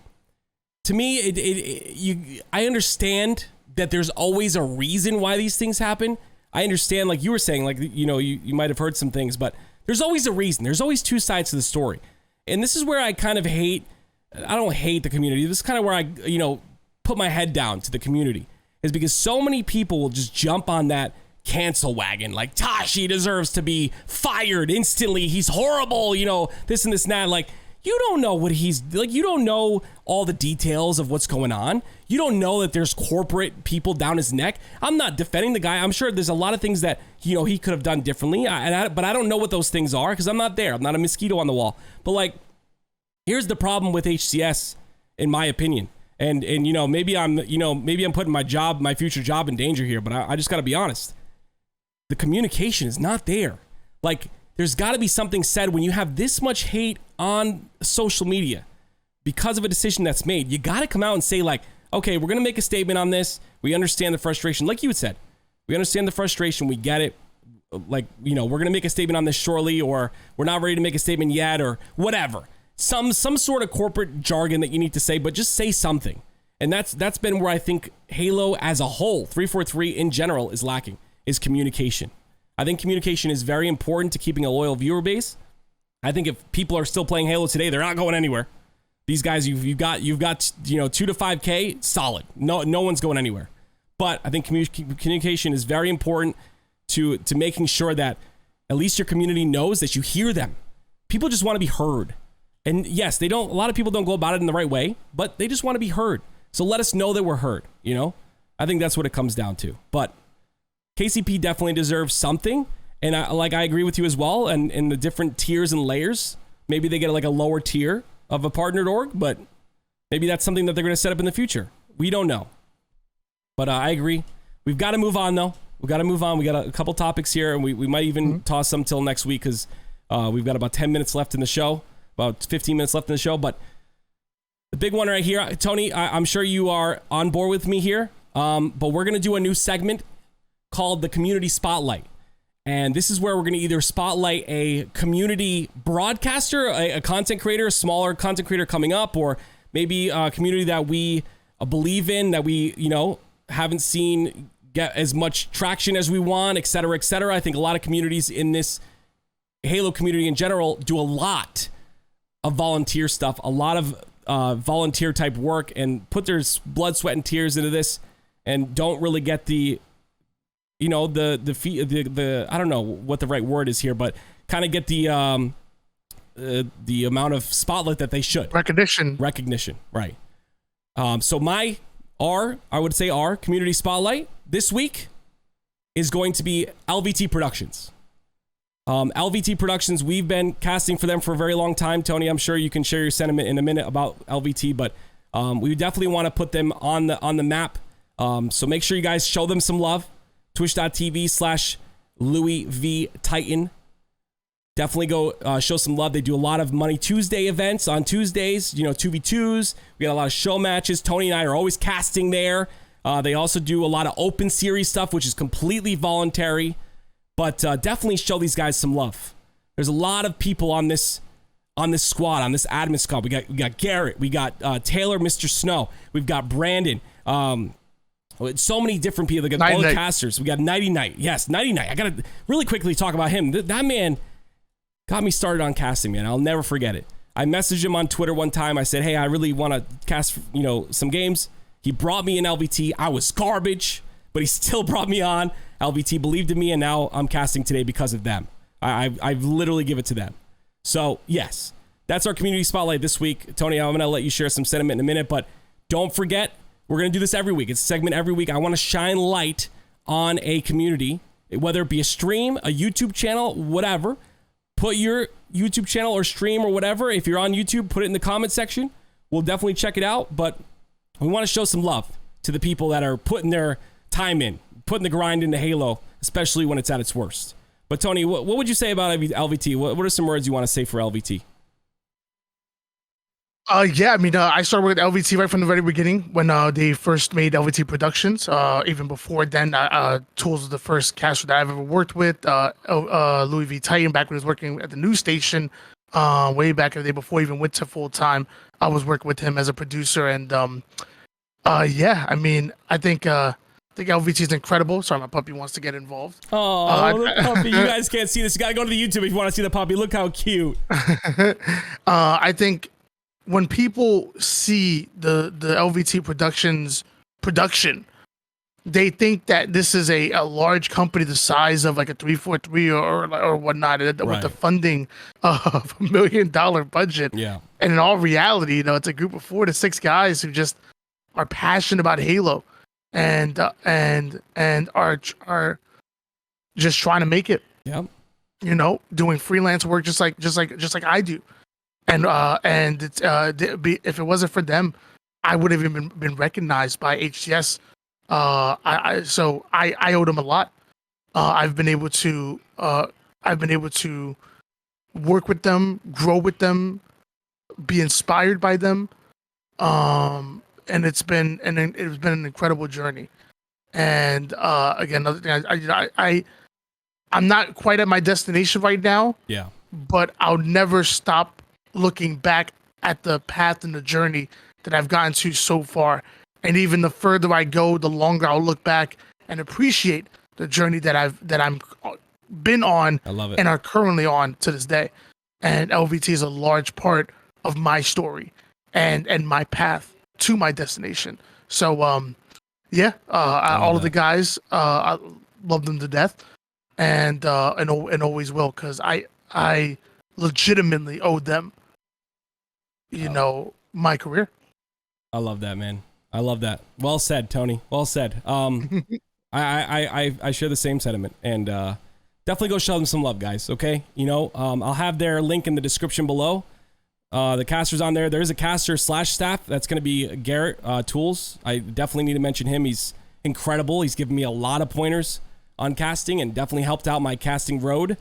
[SPEAKER 1] to me, I understand that there's always a reason why these things happen. I understand, like you were saying, like you might have heard some things, but there's always a reason. There's always two sides to the story. And this is where I kind of I don't hate the community. This is kind of where I, put my head down to the community, is because so many people will just jump on that cancel wagon. Like, Tashi deserves to be fired instantly. He's horrible, this and this and that. Like, you don't know what he's like. You don't know all the details of what's going on. You don't know that there's corporate people down his neck. I'm not defending the guy. I'm sure there's a lot of things that he could have done differently. But I don't know what those things are because I'm not there. I'm not a mosquito on the wall. But like, here's the problem with HCS, in my opinion. And maybe I'm putting my future job in danger here. But I just got to be honest. The communication is not there. Like, there's got to be something said when you have this much hate on social media because of a decision that's made. You got to come out and say, like, okay, we're going to make a statement on this. We understand the frustration. Like you had said, we understand the frustration. We get it. Like, we're going to make a statement on this shortly, or we're not ready to make a statement yet, or whatever. Some sort of corporate jargon that you need to say, but just say something. And that's been where I think Halo as a whole, 343 in general, is lacking, is communication. I think communication is very important to keeping a loyal viewer base. I think if people are still playing Halo today, they're not going anywhere. These guys, you've got 2 to 5K, solid. No one's going anywhere. But I think communication is very important to making sure that at least your community knows that you hear them. People just want to be heard. And yes, a lot of people don't go about it in the right way, but they just want to be heard. So let us know that we're heard, I think that's what it comes down to. But KCP definitely deserves something, and I agree with you as well. And in the different tiers and layers, maybe they get like a lower tier of a partnered org, but maybe that's something that they're going to set up in the future. We don't know, but I agree. We've got to move on though. We got to move on. We got a couple topics here, and we might even toss some till next week because we've got about 10 minutes left in the show, about 15 minutes left in the show. But the big one right here, Tony, I'm sure you are on board with me here. But we're going to do a new segment called the Community Spotlight. And this is where we're going to either spotlight a community broadcaster, a content creator, a smaller content creator coming up, or maybe a community that we believe in, that we, haven't seen get as much traction as we want, et cetera, et cetera. I think a lot of communities in this Halo community in general do a lot of volunteer stuff, a lot of volunteer type work, and put their blood, sweat, and tears into this, and don't really get the I don't know what the right word is here, but kind of get the amount of spotlight that they should. Recognition, right. So our community spotlight this week is going to be LBT Productions. LBT Productions, we've been casting for them for a very long time. Tony, I'm sure you can share your sentiment in a minute about LBT, but we definitely want to put them on the map. So make sure you guys show them some love. Twitch.tv/Louis V Titan. Definitely go show some love. They do a lot of Money Tuesday events on Tuesdays, 2v2s. We got a lot of show matches. Tony and I are always casting there. They also do a lot of open series stuff, which is completely voluntary. But definitely show these guys some love. There's a lot of people on this squad, on this admin squad. We got Garrett. We got Taylor, Mr. Snow. We've got Brandon. So many different people. We got all the casters. We got Nighty Night. Yes, Nighty Night. I got to really quickly talk about him. That man got me started on casting, man. I'll never forget it. I messaged him on Twitter one time. I said, hey, I really want to cast, some games. He brought me in LBT. I was garbage, but he still brought me on. LBT believed in me, and now I'm casting today because of them. I literally give it to them. So, yes, that's our community spotlight this week. Tony, I'm going to let you share some sentiment in a minute, but don't forget, we're going to do this every week. It's a segment every week. I want to shine light on a community whether it be a stream, a YouTube channel, whatever. Put your YouTube channel or stream or whatever. If you're on YouTube, put it in the comment section. We'll definitely check it out. But we want to show some love to the people that are putting their time in, putting the grind into Halo, especially when it's at its worst. But Tony, what would you say about LVT? What are some words you want to say for LVT?
[SPEAKER 2] Yeah, I mean, I started with LVT right from the very beginning when they first made LBT Productions. Even before then, Tools was the first caster that I've ever worked with. Louis V. Titan, back when he was working at the news station, way back in the day before he even went to full time, I was working with him as a producer. And yeah, I mean, I think LVT is incredible. Sorry, my puppy wants to get involved.
[SPEAKER 1] Oh, the puppy! You guys can't see this. You gotta go to the YouTube if you want to see the puppy. Look how cute.
[SPEAKER 2] I think when people see the LBT Productions production, they think that this is a large company the size of like a 343 or whatnot, with the funding of $1 million budget.
[SPEAKER 1] Yeah.
[SPEAKER 2] And in all reality, it's a group of 4 to 6 guys who just are passionate about Halo and are just trying to make it.
[SPEAKER 1] Yeah.
[SPEAKER 2] Doing freelance work just like I do. And it's if it wasn't for them, I would have even been recognized by HCS. So I owe them a lot. I've been able to work with them, grow with them, be inspired by them. And it's been an incredible journey. And again, another thing, I'm not quite at my destination right now.
[SPEAKER 1] Yeah.
[SPEAKER 2] But I'll never stop looking back at the path and the journey that I've gotten to so far. And even the further I go, the longer I'll look back and appreciate the journey that I'm been on.
[SPEAKER 1] I love it.
[SPEAKER 2] And are currently on to this day. And LVT is a large part of my story and my path to my destination. So yeah, all of the guys, I love them to death, and always will, because I legitimately owe them my career.
[SPEAKER 1] I love that, man. I love that. Well said, Tony. Well said. I share the same sentiment, and definitely go show them some love, guys. Okay, I'll have their link in the description below. The caster's on there. There is a caster / staff that's going to be Garrett Tools. I definitely need to mention him. He's incredible. He's given me a lot of pointers on casting and definitely helped out my casting road.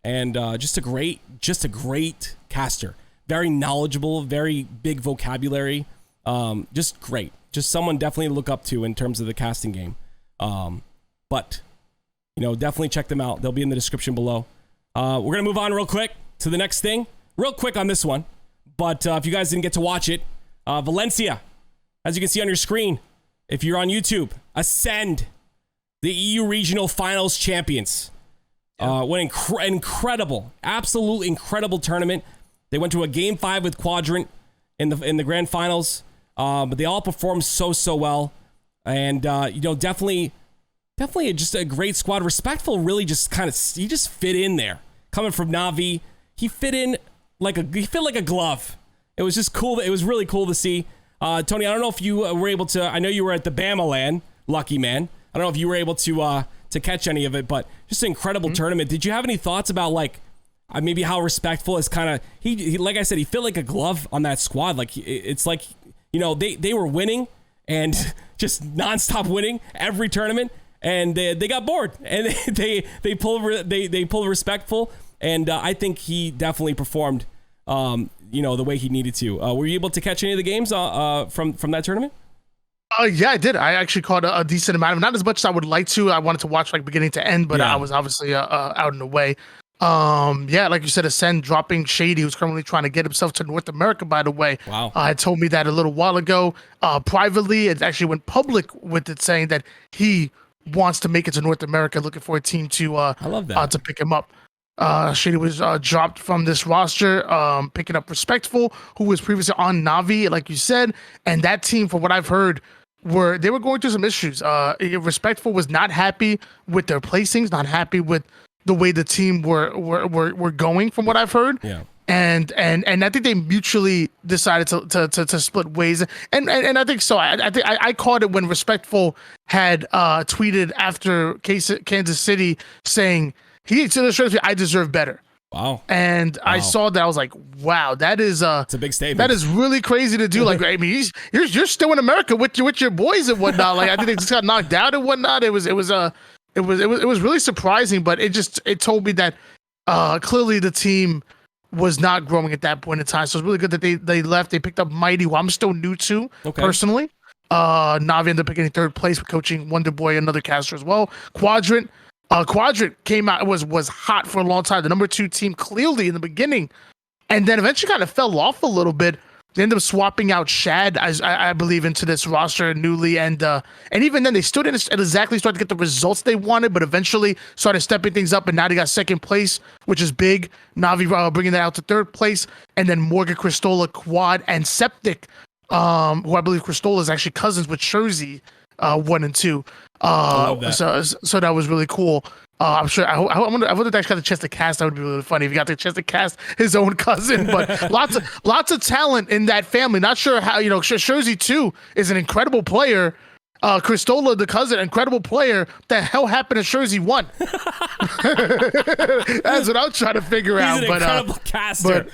[SPEAKER 1] And just a great caster. Very knowledgeable, very big vocabulary. Just great. Just someone definitely to look up to in terms of the casting game. But definitely check them out. They'll be in the description below. We're going to move on real quick to the next thing. Real quick on this one. But if you guys didn't get to watch it, Valencia, as you can see on your screen, if you're on YouTube, Ascend, the EU Regional Finals champions. What incredible, absolute incredible tournament. They went to a Game 5 with Quadrant in the grand finals, but they all performed so well. And, definitely just a great squad. Respectful really just he just fit in there. Coming from Navi, he fit like a glove. It was just cool. It was really cool to see. Tony, I don't know if you were able to. I know you were at the Bama Land, lucky man. I don't know if you were able to catch any of it, but just an incredible tournament. Did you have any thoughts about maybe how respectful is kind of he like I said, he fit like a glove on that squad. Like it's like they were winning and just nonstop winning every tournament, and they got bored and they pulled respectful, and I think he definitely performed the way he needed to. Were you able to catch any of the games from that tournament?
[SPEAKER 2] Yeah, I did. I actually caught a decent amount of, not as much as I would like to. I wanted to watch beginning to end, but I was obviously out and away. Yeah, like you said, Ascend dropping Shady, who's currently trying to get himself to North America, by the way.
[SPEAKER 1] Wow.
[SPEAKER 2] Had told me that a little while ago. Privately, it actually went public with it, saying that he wants to make it to North America, looking for a team to
[SPEAKER 1] I love that.
[SPEAKER 2] To pick him up. Shady was dropped from this roster, picking up Respectful, who was previously on Navi, like you said, and that team, from what I've heard, they were going through some issues. Respectful was not happy with their placings, not happy with the way the team were going, from what I've heard.
[SPEAKER 1] Yeah.
[SPEAKER 2] And I think they mutually decided to split ways. And I think so. I caught it when Respectful had tweeted after Kansas City saying I deserve better.
[SPEAKER 1] Wow.
[SPEAKER 2] And I saw that. I was like, wow, it's a big statement. That is really crazy to do. Like, I mean, you're still in America with your boys and whatnot. Like, I think they just got knocked out and whatnot. It was really surprising, but it told me that clearly the team was not growing at that point in time. So it's really good that they left. They picked up Mighty, who I'm still new to personally. Navi ended up picking third place with coaching Wonder Boy, another caster as well. Quadrant came out, was hot for a long time. The number 2 team clearly in the beginning, and then eventually kind of fell off a little bit. They ended up swapping out Shad, I believe, into this roster newly, and even then they still didn't exactly start to get the results they wanted, but eventually started stepping things up, and now they got second place, which is big. Navi bringing that out to third place, and then Morgan, Cristola, Quad, and Septic, who I believe Cristola is actually cousins with Jersey, 1 and 2. So that was really cool. I'm sure. I would have actually got the chance to cast. That would be really funny if he got the chance to cast his own cousin. But lots of talent in that family. Not sure how Jersey too is an incredible player. Cristola, the cousin, incredible player. The hell happened to Jersey 1? That's what I'm trying to figure out.
[SPEAKER 1] He's an incredible caster.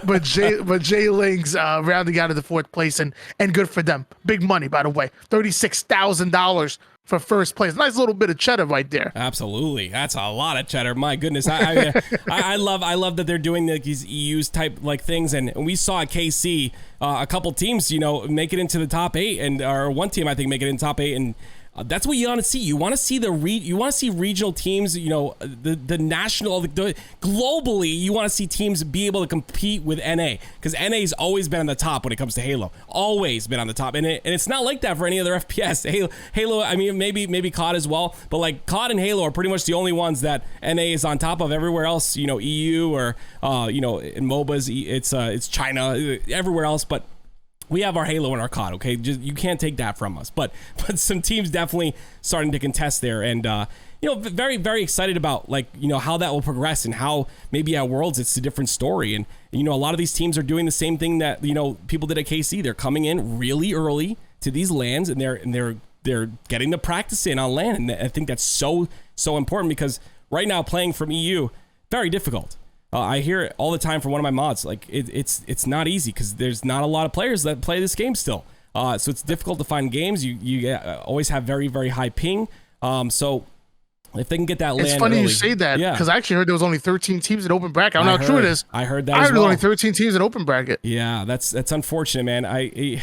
[SPEAKER 2] but Jay Ling's rounding out of the 4th place and good for them. Big money, by the way, $36,000 for first place. Nice little bit of cheddar right there.
[SPEAKER 1] Absolutely, that's a lot of cheddar. My goodness, I love that they're doing these EUs type like things, and we saw at KC a couple teams make it into the top 8, or one team I think make it in top 8, and that's what you want to see. You want to see regional teams, the national, globally. You want to see teams be able to compete with NA, because NA's always been on the top when it comes to Halo. Always been on the top, and it's not like that for any other FPS. Halo, I mean, maybe COD as well, but like COD and Halo are pretty much the only ones that NA is on top of. Everywhere else, EU or in MOBAs, it's China, everywhere else, but we have our Halo and our COD, okay? You can't take that from us. But some teams definitely starting to contest there, and very, very excited about how that will progress, and how maybe at Worlds it's a different story. And a lot of these teams are doing the same thing that people did at KC. They're coming in really early to these LANs, and they're getting the practice in on LAN, and I think that's so important, because right now playing from EU, very difficult. I hear it all the time from one of my mods. Like it's not easy, because there's not a lot of players that play this game still. So it's difficult to find games. You always have very, very high ping. So if they can get that land,
[SPEAKER 2] it's funny
[SPEAKER 1] early,
[SPEAKER 2] you say that, because I actually heard there was only 13 teams in open bracket. I don't know how true it is.
[SPEAKER 1] I heard that.
[SPEAKER 2] I heard
[SPEAKER 1] as well.
[SPEAKER 2] there was only 13 teams in open bracket.
[SPEAKER 1] Yeah, that's unfortunate, man.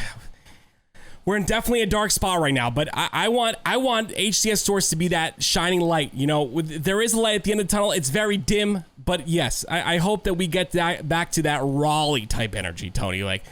[SPEAKER 1] We're in definitely a dark spot right now, but I want HCS Source to be that shining light. There is a light at the end of the tunnel. It's very dim, but yes, I hope that we get back to that Raleigh type energy, Tony. Like,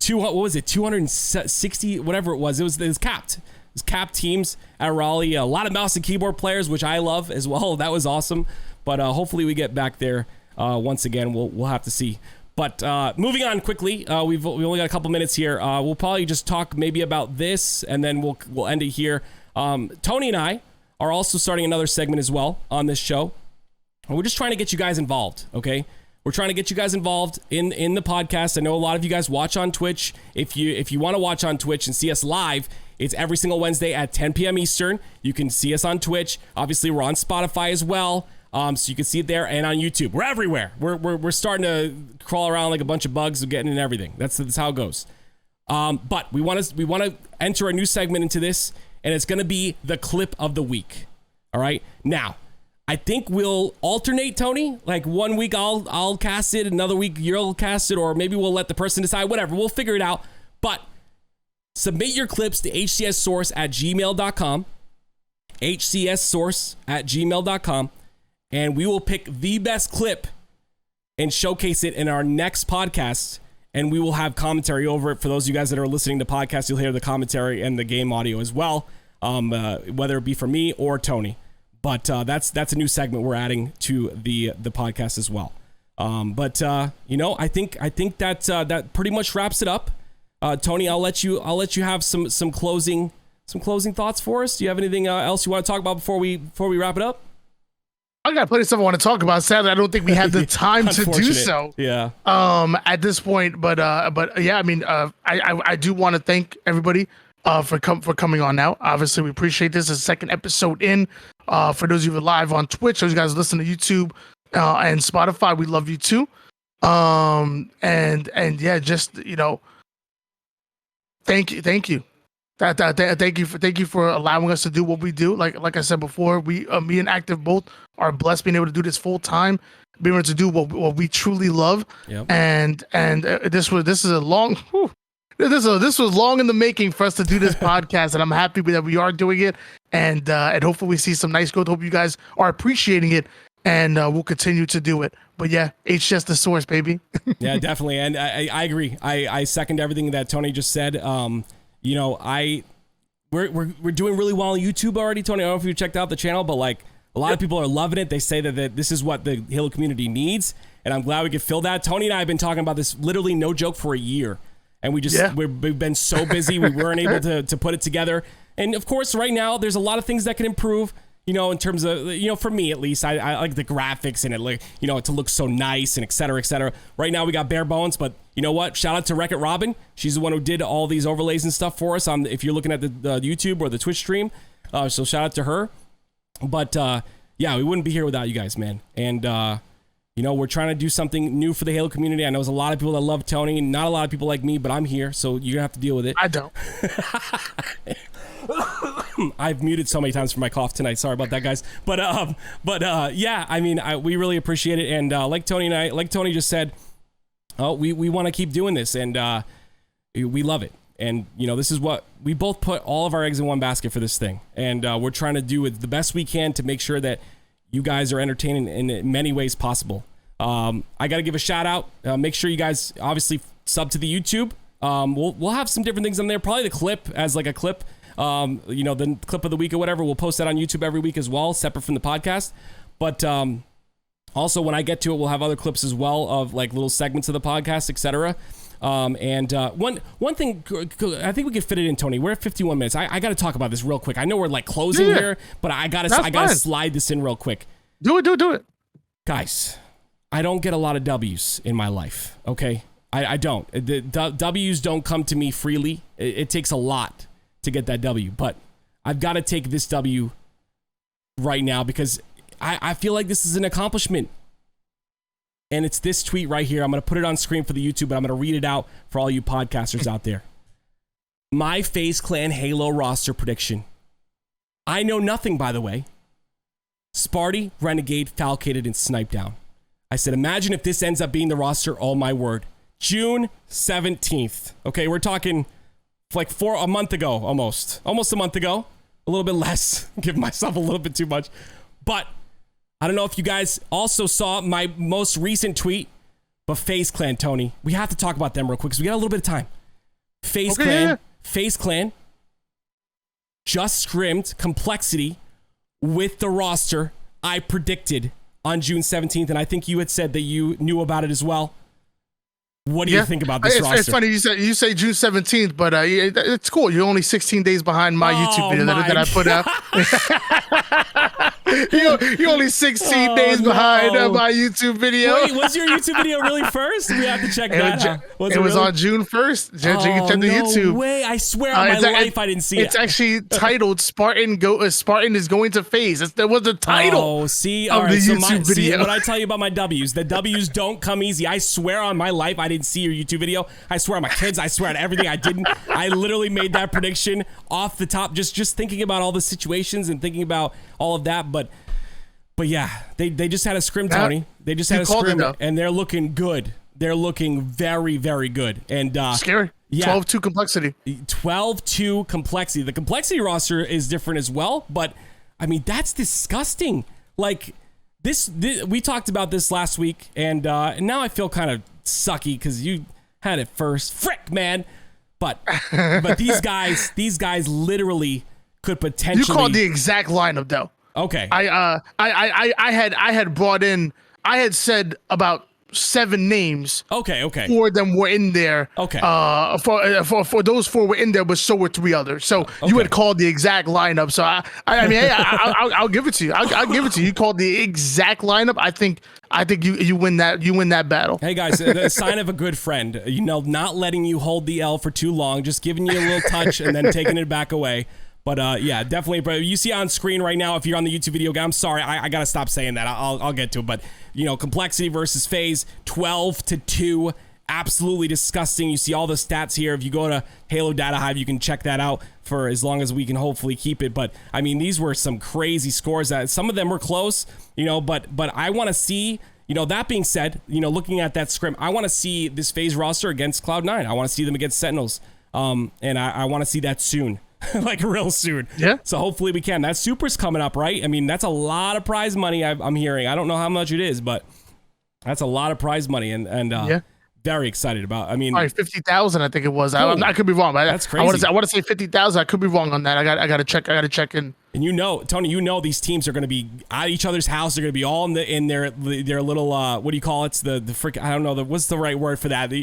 [SPEAKER 1] what was it? 260, whatever it was. It was capped. It was capped teams at Raleigh. A lot of mouse and keyboard players, which I love as well. That was awesome. But hopefully we get back there once again. We'll have to see. But moving on quickly, we only got a couple minutes here. We'll probably just talk maybe about this, and then we'll end it here. Tony and I are also starting another segment as well on this show. And we're just trying to get you guys involved, okay? We're trying to get you guys involved in the podcast. I know a lot of you guys watch on Twitch. If you want to watch on Twitch and see us live, it's every single Wednesday at 10 p.m. Eastern. You can see us on Twitch. Obviously, we're on Spotify as well. So you can see it there, and on YouTube. We're everywhere. We're starting to crawl around like a bunch of bugs and getting in everything. That's how it goes. But we want to enter a new segment into this, and it's going to be the clip of the week. All right. Now, I think we'll alternate, Tony. Like 1 week I'll cast it, another week you'll cast it, or maybe we'll let the person decide. Whatever. We'll figure it out. But submit your clips to hcssource@gmail.com. hcssource@gmail.com. And we will pick the best clip and showcase it in our next podcast. And we will have commentary over it. For those of you guys that are listening to podcasts, you'll hear the commentary and the game audio as well, whether it be from me or Tony. But that's a new segment we're adding to the podcast as well. I think that pretty much wraps it up. Tony, I'll let you have some closing thoughts for us. Do you have anything else you want to talk about before we wrap it up?
[SPEAKER 2] I got plenty of stuff I want to talk about. Sadly, I don't think we have the time to do so.
[SPEAKER 1] Yeah.
[SPEAKER 2] At this point, but yeah, I mean, I do want to thank everybody for coming on now. Obviously, we appreciate this. It's the second episode in. For those of you who are live on Twitch, those guys listen to YouTube and Spotify, we love you too. And yeah, just thank you. Thank you for allowing us to do what we do. Like I said before, me and Active both are blessed being able to do this full time, being able to do what we truly love.
[SPEAKER 1] Yep.
[SPEAKER 2] And this was long in the making for us to do this podcast, and I'm happy that we are doing it, and hopefully we see some nice growth. Hope you guys are appreciating it, and we'll continue to do it. But yeah, HCS the source, baby. Yeah,
[SPEAKER 1] definitely, and I agree. I second everything that Tony just said. We're doing really well on YouTube already, Tony. I don't know if you checked out the channel, but like a lot of people are loving it. They say that this is what the Halo community needs, and I'm glad we could fill that. Tony and I have been talking about this, literally no joke, for a year, and we've been so busy we weren't able to put it together. And of course, right now there's a lot of things that can improve. In terms of, for me at least, I like the graphics and it, like, to look so nice and et cetera, et cetera. Right now we got bare bones, but you know what? Shout out to Wreck-It Robin. She's the one who did all these overlays and stuff for us if you're looking at the YouTube or the Twitch stream. So shout out to her. But yeah, we wouldn't be here without you guys, man. And, we're trying to do something new for the Halo community. I know there's a lot of people that love Tony, not a lot of people like me, but I'm here, so you're gonna have to deal with it.
[SPEAKER 2] I don't.
[SPEAKER 1] I've muted so many times for my cough tonight. Sorry about that, guys. But yeah, I mean, we really appreciate it. And like Tony just said, we want to keep doing this, and we love it. And this is what we both put all of our eggs in one basket for this thing, and we're trying to do it the best we can to make sure that you guys are entertaining in many ways possible. I got to give a shout out. Make sure you guys obviously sub to the YouTube. We'll have some different things on there. Probably the clip as like a clip. The clip of the week or whatever. We'll post that on YouTube every week as well, separate from the podcast. But also when I get to it, we'll have other clips as well of like little segments of the podcast, etc. And one thing, I think we could fit it in, Tony. We're at 51 minutes. I got to talk about this real quick. I know we're like closing here, but I gotta slide this in real quick.
[SPEAKER 2] Do it.
[SPEAKER 1] Guys, I don't get a lot of W's in my life. Okay, I don't. The W's don't come to me freely. It takes a lot to get that W, but I've got to take this W right now because I feel like this is an accomplishment. And it's this tweet right here. I'm going to put it on screen for the YouTube, but I'm going to read it out for all you podcasters out there. My FaZe Clan Halo roster prediction. I know nothing, by the way. Sparty, Renegade, Falcated, and Snipe Down. I said, imagine if this ends up being the roster. Oh my word. June 17th. Okay, we're talking like a month ago, almost a month ago, a little bit less, give myself a little bit too much, but I don't know if you guys also saw my most recent tweet, but FaZe Clan, Tony, we have to talk about them real quick because we got a little bit of time. FaZe Clan just scrimmed Complexity with the roster I predicted on June 17th, and I think you had said that you knew about it as well. What do you think about this roster?
[SPEAKER 2] It's funny you say June 17th, but it's cool. You're only 16 days behind my YouTube video that I put out. You're only 16 days behind my YouTube video.
[SPEAKER 1] Wait, was your YouTube video really first? We have to check that out.
[SPEAKER 2] It was on June 1st. You can check the YouTube.
[SPEAKER 1] No way. I swear on my life I didn't see it.
[SPEAKER 2] It's actually titled Spartan is going to FaZe. That was the title.
[SPEAKER 1] Oh, see? All right, the YouTube video. See, what I tell you about my W's. The W's don't come easy. I swear on my life I didn't see your YouTube video. I swear on my kids. I swear on everything. I didn't. I literally made that prediction off the top, just thinking about all the situations and thinking about all of that. But yeah, they just had a scrim, Tony. They just had a scrim, and they're looking good. They're looking very, very good. And
[SPEAKER 2] scary. Yeah. 12-2 complexity.
[SPEAKER 1] 12-2 complexity. The complexity roster is different as well, but I mean that's disgusting. Like this we talked about this last week, and now I feel kind of sucky because you had it first. Frick, man. But these guys literally could potentially.
[SPEAKER 2] You called the exact lineup though.
[SPEAKER 1] Okay.
[SPEAKER 2] I had brought in. I had said about 7 names.
[SPEAKER 1] Okay.
[SPEAKER 2] 4 of them were in there.
[SPEAKER 1] Okay.
[SPEAKER 2] For those 4 were in there, but so were 3 others. So you had called the exact lineup. So I mean, hey, I'll give it to you. I'll give it to you. You called the exact lineup. I think you win that. You win that battle.
[SPEAKER 1] Hey guys, the sign of a good friend. Not letting you hold the L for too long, just giving you a little touch and then taking it back away. But yeah, definitely. But you see on screen right now, if you're on the YouTube video, I'm sorry, I gotta stop saying that. I'll get to it. But Complexity versus Faze, 12-2, absolutely disgusting. You see all the stats here. If you go to Halo Data Hive, you can check that out for as long as we can hopefully keep it. But I mean, these were some crazy scores. That some of them were close, But I want to see. That being said, looking at that scrim, I want to see this Faze roster against Cloud9. I want to see them against Sentinels, and I want to see that soon. Like real soon. Yeah. So hopefully we can. That Super's coming up, right? I mean, that's a lot of prize money I'm hearing. I don't know how much it is, but that's a lot of prize money, and very excited about. I mean,
[SPEAKER 2] 50,000, I think it was. I could be wrong. That's crazy. I want to say 50,000. I could be wrong on that. I got to check. I got to check in.
[SPEAKER 1] And Tony, these teams are going to be at each other's house. They're going to be all in their little what do you call it? It's the frick. I don't know. What's the right word for that?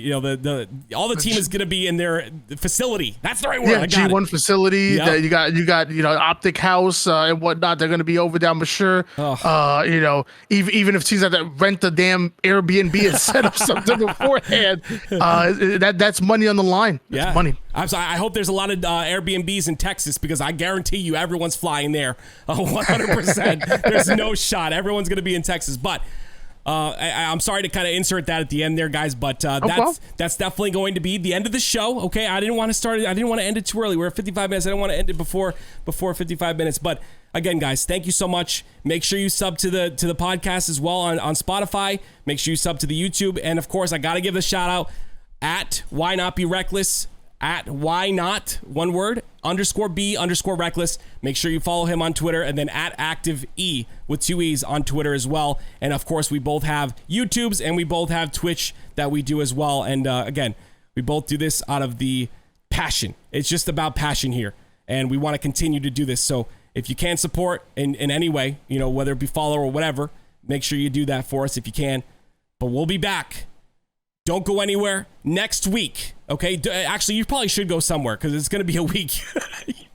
[SPEAKER 1] All the team is going to be in their facility. That's the right word.
[SPEAKER 2] Yeah, G1 facility. Yep. You got Optic House and whatnot. They're going to be over down for sure. Even if teams have to rent a damn Airbnb and set up something beforehand, that's money on the line. That's money.
[SPEAKER 1] I hope there's a lot of Airbnbs in Texas, because I guarantee you everyone's flying there 100%. There's no shot. Everyone's going to be in Texas. But I'm sorry to kind of insert that at the end there, guys. But that's definitely going to be the end of the show. Okay, I didn't want to end it too early. We're at 55 minutes. I didn't want to end it before 55 minutes. But again, guys, thank you so much. Make sure you sub to the podcast as well on Spotify. Make sure you sub to the YouTube. And of course, I got to give a shout out at YNOT Be Reckless. At YNOT, one word, _B_reckless. Make sure you follow him on Twitter, and then at Active E with 2 E's on Twitter as well. And of course, we both have YouTubes and we both have Twitch that we do as well. And again, we both do this out of the passion. It's just about passion here, and we want to continue to do this. So if you can support in any way, whether it be follow or whatever, make sure you do that for us if you can. But we'll be back. Don't go anywhere next week, okay? Actually, you probably should go somewhere, because it's going to be a week.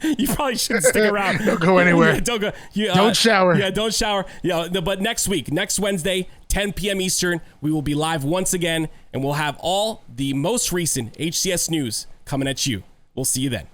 [SPEAKER 1] You probably shouldn't stick around.
[SPEAKER 2] Don't go anywhere.
[SPEAKER 1] Don't go.
[SPEAKER 2] Don't shower.
[SPEAKER 1] Yeah, don't shower. But next week, next Wednesday, 10 p.m. Eastern, we will be live once again, and we'll have all the most recent HCS news coming at you. We'll see you then.